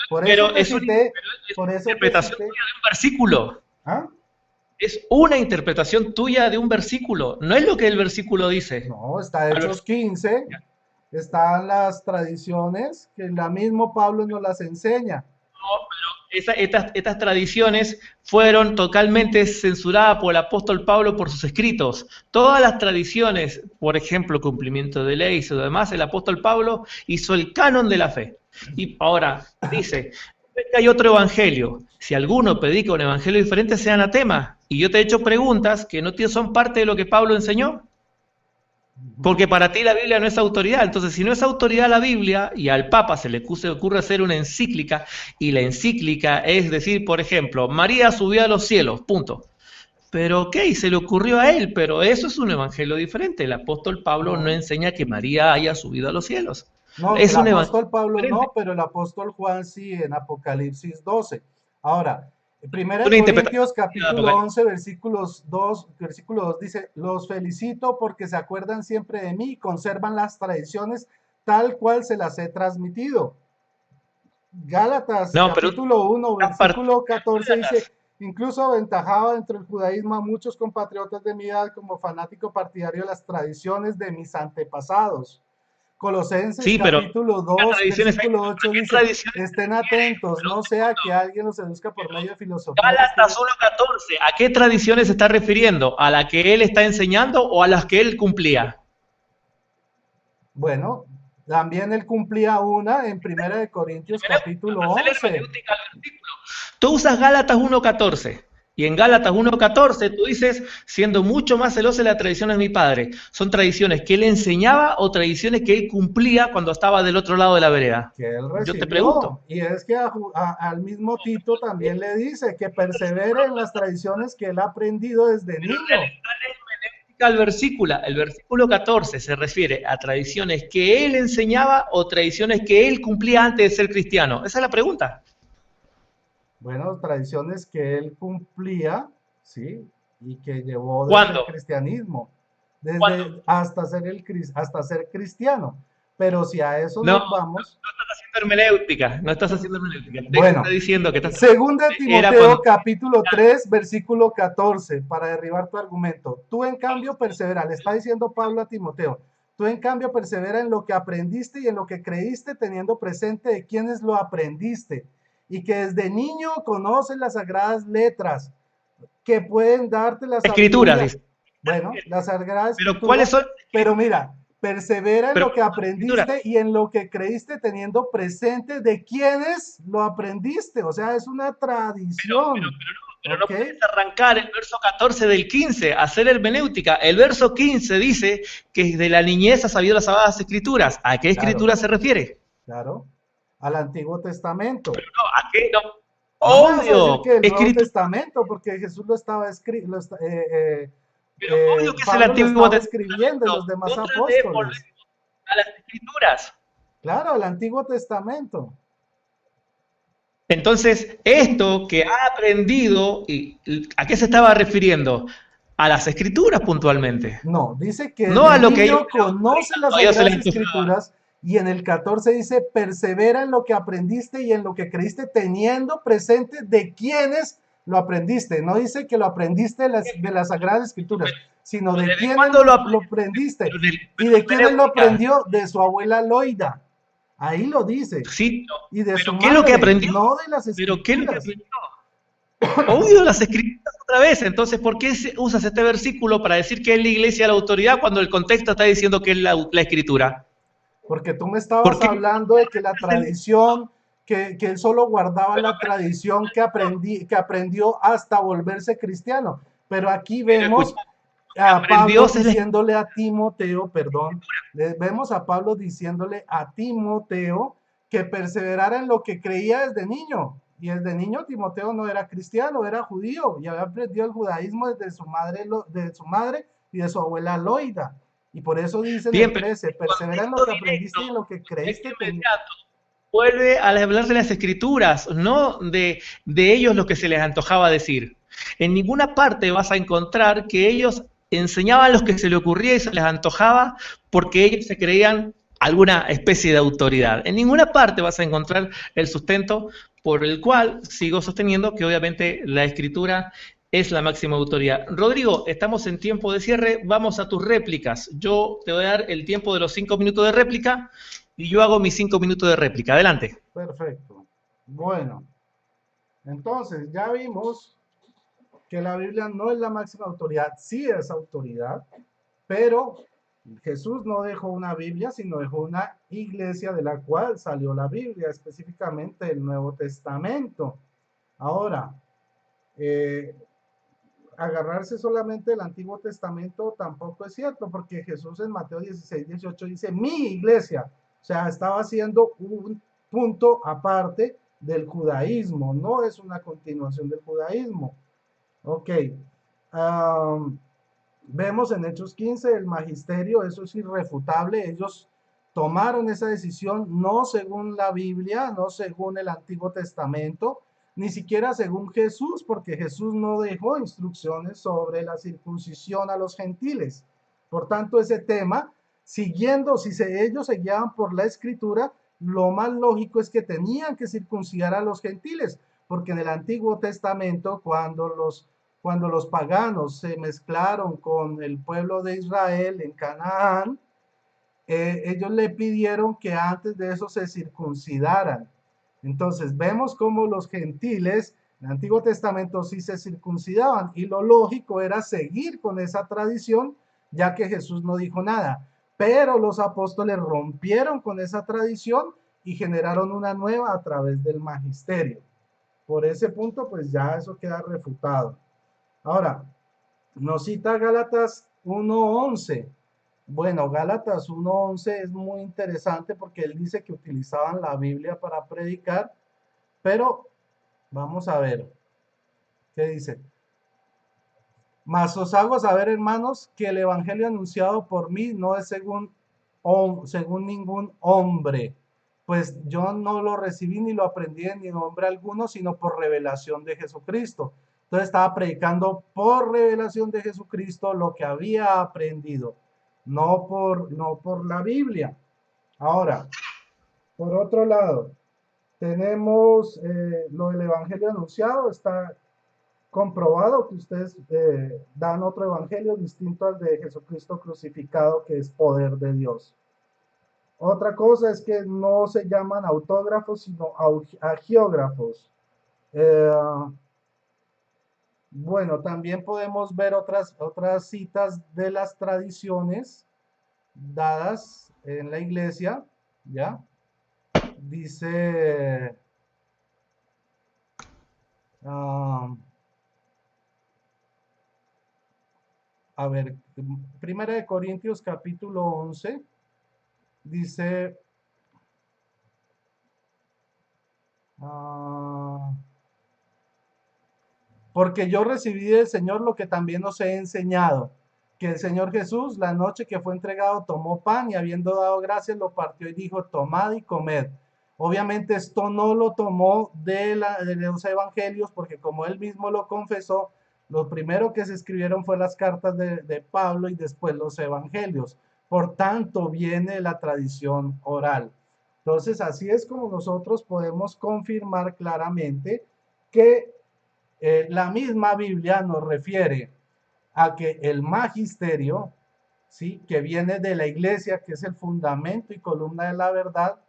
B: Por eso
A: pero
B: te
A: es una,
B: cité,
A: pero es
B: por
A: una
B: eso te
A: interpretación
B: cité.
A: tuya de un versículo.
B: ¿Ah?
A: Es una interpretación tuya de un versículo, no es lo que el versículo dice.
B: No, está
A: Al
B: Hechos
A: versículo,
B: 15, están las tradiciones que la mismo Pablo nos las enseña.
A: Estas tradiciones fueron totalmente censuradas por el apóstol Pablo por sus escritos. Todas las tradiciones, por ejemplo, cumplimiento de leyes y lo demás, el apóstol Pablo hizo el canon de la fe. Y ahora dice, hay otro evangelio. Si alguno predica un evangelio diferente, sea anatema. Y yo te he hecho preguntas que no son parte de lo que Pablo enseñó. Porque para ti la Biblia no es autoridad. Entonces, si no es autoridad la Biblia, y al Papa se le ocurre hacer una encíclica, y la encíclica es decir, por ejemplo, María subió a los cielos, punto. Pero ok, se le ocurrió a él, pero eso es un evangelio diferente. El apóstol Pablo no enseña que María haya subido a los cielos.
B: No,
A: Es
B: el
A: un
B: apóstol Pablo
A: diferente.
B: no, pero el apóstol Juan sí en Apocalipsis 12. Ahora, Primera de
A: Una interpretación
B: Corintios capítulo 11, versículo 2 dice, los felicito porque se acuerdan siempre de mí y conservan las tradiciones tal cual se las he transmitido. Gálatas
A: No, pero
B: capítulo 1,
A: una parte.
B: versículo 14 dice, incluso aventajaba dentro del judaísmo a muchos compatriotas de mi edad como fanático partidario de las tradiciones de mis antepasados. Colosenses
A: Sí, pero
B: capítulo
A: ¿qué
B: 2,
A: tradiciones hay?
B: versículo 8
A: ¿Qué
B: dice,
A: tradiciones?
B: estén atentos, no sea que alguien los seduzca por medio de filosofías.
A: Gálatas 1:14, ¿a qué tradiciones se está refiriendo? ¿A la que él está enseñando o a las que él cumplía?
B: Bueno, también él cumplía una en Primera de Corintios capítulo
A: Hacer
B: 11.
A: hermenéutica al versículo. Tú usas Gálatas 1:14. Y en Gálatas 1:14 tú dices, siendo mucho más celoso de las tradiciones de mi padre. ¿Son tradiciones que él enseñaba o tradiciones que él cumplía cuando estaba del otro lado de la vereda?
B: Que él
A: Yo te pregunto.
B: recibió. Y es que al mismo Tito también le dice que persevere en las tradiciones que él ha aprendido desde niño.
A: El versículo 14 se refiere a tradiciones que él enseñaba o tradiciones que él cumplía antes de ser cristiano. Esa es la pregunta.
B: Bueno, tradiciones que él cumplía, ¿sí? Y que llevó desde el
A: ¿Cuándo?
B: cristianismo,
A: ¿Cuándo?
B: hasta ser cristiano. Pero si a eso
A: No,
B: nos vamos,
A: estás haciendo hermenéutica, no estás haciendo hermenéutica. El texto está
B: bueno,
A: diciendo que
B: segunda
A: era
B: Timoteo
A: cuando...
B: capítulo 3 versículo 14 para derribar tu argumento. Tú en cambio persevera, le está diciendo Pablo a Timoteo, tú en cambio persevera en lo que aprendiste y en lo que creíste teniendo presente de quienes lo aprendiste y que desde niño conoces las sagradas letras que pueden darte la
A: Escrituras,
B: sabiduría.
A: dice.
B: Bueno, la sagrada
A: Pero ¿cuáles
B: escritura,
A: son?
B: pero mira, persevera en
A: Pero
B: lo que
A: escrituras.
B: aprendiste y en lo que creíste teniendo presente de quiénes lo aprendiste. O sea, es una tradición.
A: Pero no
B: ¿Ok?
A: puedes arrancar el verso 14 del 15, hacer hermenéutica. El verso 15 dice que desde la niñez ha sabido las sagradas escrituras. ¿A qué
B: Claro,
A: escritura se refiere?
B: claro. Al Antiguo Testamento.
A: No, ¿a qué? No.
B: No me vas a decir que
A: Obvio,
B: el Nuevo
A: escritura.
B: Testamento, porque Jesús lo estaba escribiendo,
A: Pero obvio que es el
B: Pablo lo
A: Antiguo
B: estaba
A: Testamento.
B: escribiendo y los demás
A: Otra vez
B: apóstoles.
A: volvemos a las escrituras.
B: Claro, el Antiguo Testamento.
A: Entonces, esto que ha aprendido, ¿a qué se estaba refiriendo? A las escrituras puntualmente.
B: No, dice que
A: No
B: desde
A: a lo que ellos
B: niño conoce las
A: a ellos se les
B: Sagradas
A: antojaba.
B: Escrituras y en el 14 dice, persevera en lo que aprendiste y en lo que creíste teniendo presente de quiénes lo aprendiste. No dice que lo aprendiste de las Sagradas Escrituras, sino de
A: ¿Desde
B: quiénes
A: cuándo lo
B: lo
A: aprendí?
B: aprendiste.
A: Pero
B: ¿Y de quiénes lo
A: hermenéutica.
B: aprendió? De su abuela Loida. Ahí lo dice.
A: Sí, no.
B: Y de su
A: Pero ¿qué es lo que
B: madre,
A: aprendió?
B: no de las
A: Pero ¿qué es lo que
B: Escrituras.
A: aprendió? Obvio, las escrituras otra vez. Entonces, ¿por qué usas este versículo para decir que es la iglesia la autoridad cuando el contexto está diciendo que es la escritura?
B: Porque tú me
A: ¿Por
B: estabas
A: qué?
B: hablando de que la tradición, que él solo guardaba la tradición que aprendió hasta volverse cristiano. Pero aquí
A: Pero escucha,
B: vemos a
A: aprendió
B: Pablo
A: es la
B: diciéndole a Timoteo, perdón, vemos a Pablo diciéndole a Timoteo que perseverara en lo que creía desde niño. Y desde niño Timoteo no era cristiano, era judío y había aprendido el judaísmo desde su madre y de su abuela Loida. Y por eso dice en
A: bien,
B: el
A: pero
B: 13,
A: el
B: persevera en lo
A: contexto
B: que
A: directo,
B: aprendiste y en lo que
A: el contexto
B: creíste.
A: inmediato, vuelve a hablar de las escrituras, no de ellos lo que se les antojaba decir. En ninguna parte vas a encontrar que ellos enseñaban lo que se les ocurría y se les antojaba porque ellos se creían alguna especie de autoridad. En ninguna parte vas a encontrar el sustento por el cual sigo sosteniendo que obviamente la escritura es la máxima autoridad. Rodrigo, estamos en tiempo de cierre, vamos a tus réplicas. Yo te voy a dar el tiempo de los 5 minutos de réplica y yo hago mis 5 minutos de réplica. Adelante.
B: Perfecto. Bueno, Entonces, ya vimos que la Biblia no es la máxima autoridad, sí es autoridad, pero Jesús no dejó una Biblia, sino dejó una iglesia de la cual salió la Biblia, específicamente el Nuevo Testamento. Ahora, eh, agarrarse solamente del Antiguo Testamento tampoco es cierto, porque Jesús en Mateo 16, 18 dice, mi iglesia, o sea, estaba haciendo un punto aparte del judaísmo, no es una continuación del judaísmo. Ok, um, vemos en Hechos 15 el magisterio, eso es irrefutable, ellos tomaron esa decisión no según la Biblia, no según el Antiguo Testamento, ni siquiera según Jesús, porque Jesús no dejó instrucciones sobre la circuncisión a los gentiles. Por tanto, ese tema, siguiendo, si ellos se guiaban por la escritura, lo más lógico es que tenían que circuncidar a los gentiles, porque en el Antiguo Testamento, cuando los paganos se mezclaron con el pueblo de Israel en Canaán, ellos le pidieron que antes de eso se circuncidaran. Entonces vemos cómo los gentiles en el Antiguo Testamento sí se circuncidaban y lo lógico era seguir con esa tradición, ya que Jesús no dijo nada. Pero los apóstoles rompieron con esa tradición y generaron una nueva a través del magisterio. Por ese punto, pues ya eso queda refutado. Ahora, nos cita Gálatas 1:11. Bueno, Gálatas 1:11 es muy interesante porque él dice que utilizaban la Biblia para predicar, pero vamos a ver qué dice. Mas os hago saber, hermanos, que el evangelio anunciado por mí no es según ningún hombre, pues yo no lo recibí ni lo aprendí en ni hombre alguno, sino por revelación de Jesucristo. Entonces estaba predicando por revelación de Jesucristo lo que había aprendido, no por la Biblia. Ahora, por otro lado, tenemos lo del evangelio anunciado, está comprobado que ustedes dan otro evangelio distinto al de Jesucristo crucificado, que es poder de Dios. Otra cosa es que no se llaman autógrafos, sino agiógrafos. Eh, bueno, también podemos ver otras citas de las tradiciones dadas en la iglesia, ¿ya? Dice, a ver, Primera de Corintios capítulo 11, dice, porque yo recibí del Señor lo que también os he enseñado, que el Señor Jesús, la noche que fue entregado, tomó pan y habiendo dado gracias, lo partió y dijo, tomad y comed. Obviamente esto no lo tomó de los evangelios, porque como él mismo lo confesó, lo primero que se escribieron fue las cartas de Pablo y después los evangelios. Por tanto, viene la tradición oral. Entonces, así es como nosotros podemos confirmar claramente que la misma Biblia nos refiere a que el magisterio, ¿sí?, que viene de la iglesia, que es el fundamento y columna de la verdad,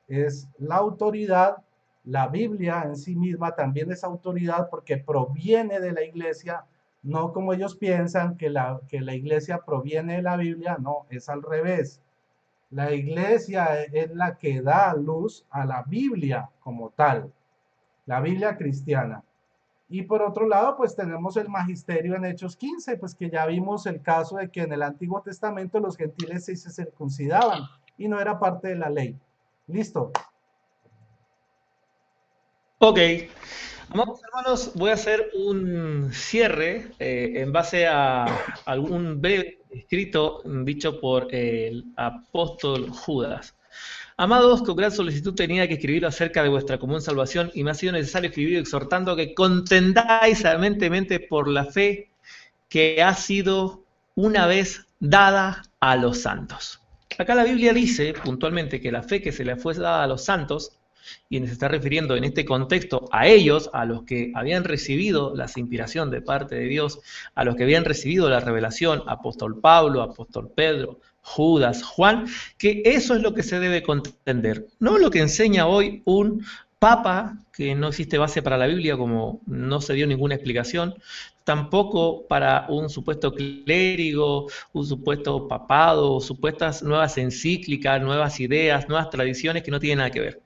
B: es la autoridad. La Biblia en sí misma también es autoridad porque proviene de la iglesia, no como ellos piensan que la iglesia proviene de la Biblia, no, es al revés. La iglesia es la que da luz a la Biblia como tal, la Biblia cristiana. Y por otro lado, pues tenemos el magisterio en Hechos 15, pues que ya vimos el caso de que en el Antiguo Testamento los gentiles sí se circuncidaban y no era parte de la ley. Listo.
A: Ok, amados hermanos, voy a hacer un cierre en base a algún breve escrito dicho por el apóstol Judas. Amados, con gran solicitud tenía que escribir acerca de vuestra común salvación y me ha sido necesario escribir exhortando que contendáis ardentemente por la fe que ha sido una vez dada a los santos. Acá la Biblia dice puntualmente que la fe que se le fue dada a los santos, y se está refiriendo en este contexto a ellos, a los que habían recibido la inspiración de parte de Dios, a los que habían recibido la revelación, apóstol Pablo, apóstol Pedro, Judas, Juan, que eso es lo que se debe contender, no lo que enseña hoy un papa, que no existe base para la Biblia, como no se dio ninguna explicación, tampoco para un supuesto clérigo, un supuesto papado, supuestas nuevas encíclicas, nuevas ideas, nuevas tradiciones que no tienen nada que ver.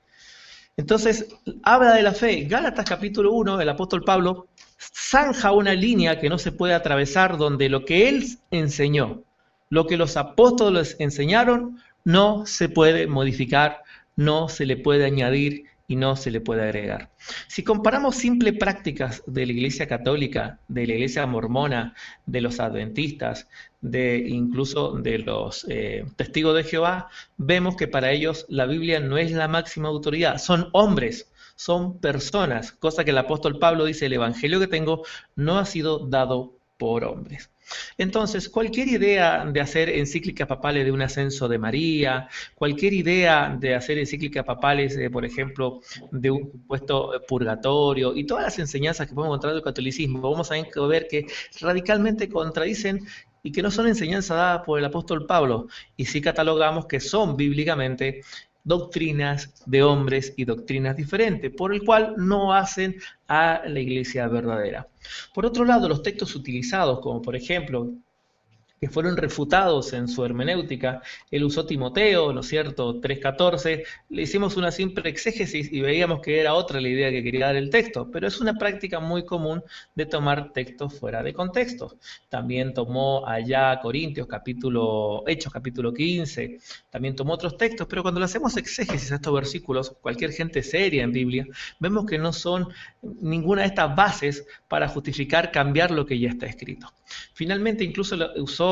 A: Entonces, habla de la fe. Gálatas capítulo 1, el apóstol Pablo zanja una línea que no se puede atravesar donde lo que él enseñó, lo que los apóstoles enseñaron, no se puede modificar, no se le puede añadir y no se le puede agregar. Si comparamos simples prácticas de la Iglesia Católica, de la Iglesia Mormona, de los Adventistas, de incluso de los testigos de Jehová, vemos que para ellos la Biblia no es la máxima autoridad, son hombres, son personas, cosa que el apóstol Pablo dice, el evangelio que tengo no ha sido dado por hombres. Entonces, cualquier idea de hacer encíclicas papales de un ascenso de María, cualquier idea de hacer encíclicas papales, por ejemplo, de un supuesto purgatorio y todas las enseñanzas que podemos encontrar del catolicismo, vamos a ver que radicalmente contradicen y que no son enseñanzas dadas por el apóstol Pablo, y sí catalogamos que son bíblicamente doctrinas de hombres y doctrinas diferentes, por el cual no hacen a la iglesia verdadera. Por otro lado, los textos utilizados, como por ejemplo que fueron refutados en su hermenéutica. Él usó Timoteo, ¿no es cierto? 3.14. Le hicimos una simple exégesis y veíamos que era otra la idea que quería dar el texto, pero es una práctica muy común de tomar textos fuera de contexto. También tomó allá Corintios, Hechos capítulo 15, también tomó otros textos, pero cuando le hacemos exégesis a estos versículos, cualquier gente seria en Biblia, vemos que no son ninguna de estas bases para justificar cambiar lo que ya está escrito. Finalmente, incluso usó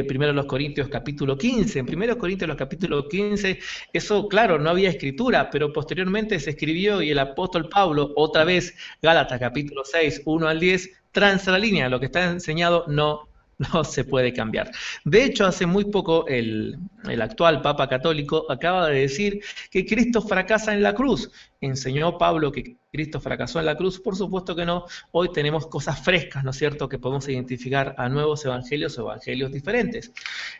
A: primero los Corintios capítulo 15. En primero Corintios los capítulo 15, eso claro, no había escritura, pero posteriormente se escribió y el apóstol Pablo, otra vez, Gálatas capítulo 6, 1 al 10, transa la línea, lo que está enseñado no se puede cambiar. De hecho, hace muy poco el actual Papa Católico acaba de decir que Cristo fracasa en la cruz. ¿Enseñó Pablo que Cristo fracasó en la cruz? Por supuesto que no. Hoy tenemos cosas frescas, ¿no es cierto?, que podemos identificar a nuevos evangelios o evangelios diferentes.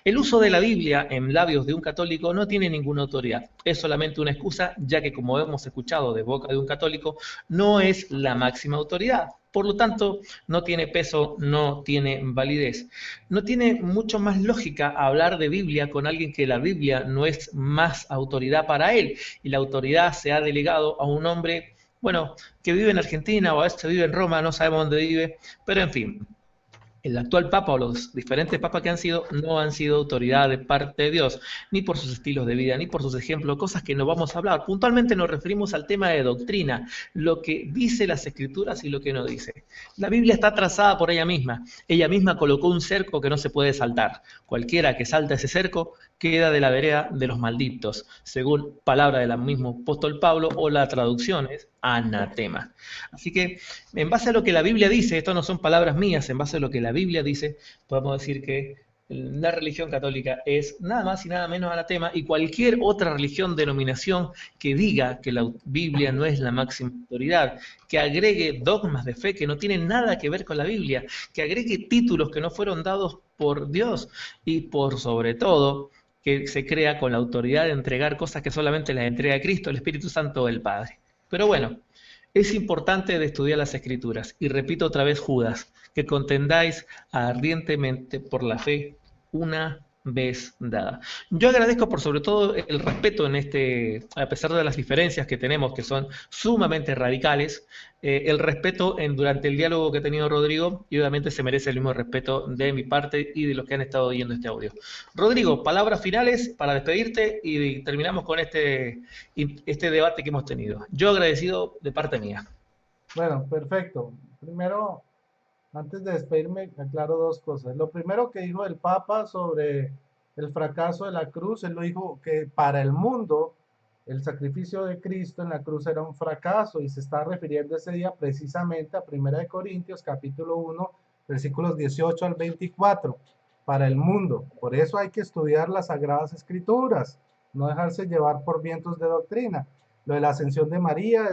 A: El uso de la Biblia en labios de un católico no tiene ninguna autoridad. Es solamente una excusa, ya que como hemos escuchado de boca de un católico, no es la máxima autoridad. Por lo tanto, no tiene peso, no tiene validez. No tiene mucho más lógica hablar de Biblia con alguien que la Biblia no es más autoridad para él y la autoridad se ha delegado a un hombre, bueno, que vive en Argentina o a veces vive en Roma, no sabemos dónde vive, pero en fin, el actual Papa o los diferentes papas que han sido no han sido autoridad de parte de Dios, ni por sus estilos de vida, ni por sus ejemplos, cosas que no vamos a hablar. Puntualmente nos referimos al tema de doctrina, lo que dice las escrituras y lo que no dice. La Biblia está trazada por ella misma colocó un cerco que no se puede saltar. Cualquiera que salta ese cerco queda de la vereda de los malditos, según palabra del mismo apóstol Pablo, o la traducción es anatema. Así que, en base a lo que la Biblia dice, esto no son palabras mías, en base a lo que la Biblia dice, podemos decir que la religión católica es nada más y nada menos anatema, y cualquier otra religión, denominación que diga que la Biblia no es la máxima autoridad, que agregue dogmas de fe que no tienen nada que ver con la Biblia, que agregue títulos que no fueron dados por Dios y por sobre todo que se crea con la autoridad de entregar cosas que solamente las entrega Cristo, el Espíritu Santo o el Padre. Pero bueno, es importante de estudiar las Escrituras. Y repito otra vez, Judas, que contendáis ardientemente por la fe una vez dada. Yo agradezco por sobre todo el respeto en a pesar de las diferencias que tenemos, que son sumamente radicales, el respeto durante el diálogo que ha tenido Rodrigo, y obviamente se merece el mismo respeto de mi parte y de los que han estado oyendo este audio. Rodrigo, palabras finales para despedirte y terminamos con este debate que hemos tenido. Yo agradecido de parte mía.
B: Bueno, perfecto. Primero, antes de despedirme, aclaro dos cosas. Lo primero que dijo el Papa sobre el fracaso de la cruz, él lo dijo que para el mundo el sacrificio de Cristo en la cruz era un fracaso y se está refiriendo ese día precisamente a 1 Corintios capítulo 1, versículos 18 al 24, para el mundo. Por eso hay que estudiar las Sagradas Escrituras, no dejarse llevar por vientos de doctrina. Lo de la ascensión de María,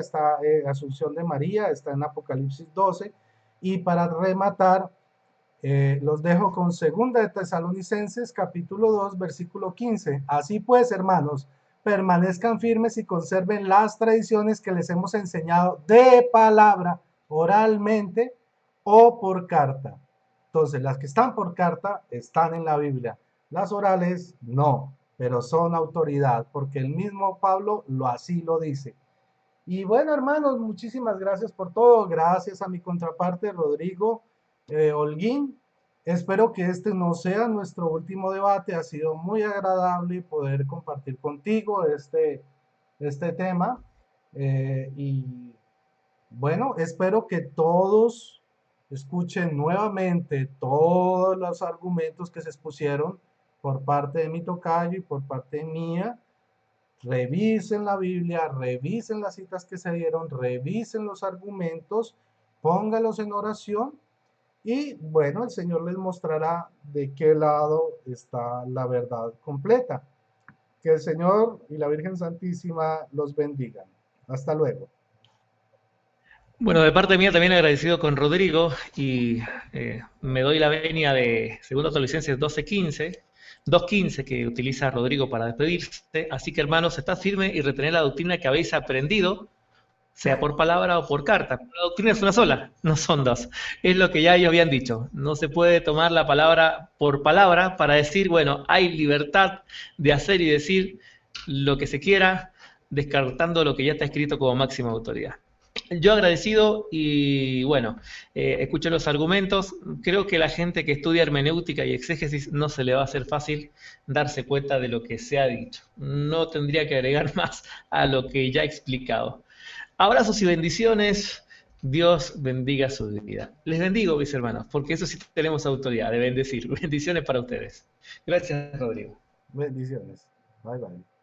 B: asunción de María, está en Apocalipsis 12. Y para rematar, los dejo con 2 de Tesalonicenses, capítulo 2, versículo 15. Así pues, hermanos, permanezcan firmes y conserven las tradiciones que les hemos enseñado de palabra, oralmente o por carta. Entonces, las que están por carta están en la Biblia. Las orales no, pero son autoridad, porque el mismo Pablo así lo dice. Y bueno, hermanos, muchísimas gracias por todo. Gracias a mi contraparte, Rodrigo Holguín. Espero que este no sea nuestro último debate. Ha sido muy agradable poder compartir contigo este tema. Y bueno, espero que todos escuchen nuevamente todos los argumentos que se expusieron por parte de mi tocayo y por parte mía. Revisen la Biblia, revisen las citas que se dieron, revisen los argumentos, póngalos en oración y bueno, el Señor les mostrará de qué lado está la verdad completa. Que el Señor y la Virgen Santísima los bendigan. Hasta luego.
A: Bueno, de parte mía también agradecido con Rodrigo y me doy la venia de 2 Tesalonicenses 2.15 que utiliza Rodrigo para despedirse. Así que hermanos, estad firmes y retened la doctrina que habéis aprendido, sea por palabra o por carta. La doctrina es una sola, no son dos. Es lo que ya ellos habían dicho. No se puede tomar la palabra por palabra para decir, bueno, hay libertad de hacer y decir lo que se quiera, descartando lo que ya está escrito como máxima autoridad. Yo agradecido y bueno, escuché los argumentos. Creo que la gente que estudia hermenéutica y exégesis no se le va a hacer fácil darse cuenta de lo que se ha dicho. No tendría que agregar más a lo que ya he explicado. Abrazos y bendiciones. Dios bendiga su vida. Les bendigo, mis hermanos, porque eso sí tenemos autoridad de bendecir. Bendiciones para ustedes. Gracias, Rodrigo.
B: Bendiciones. Bye bye.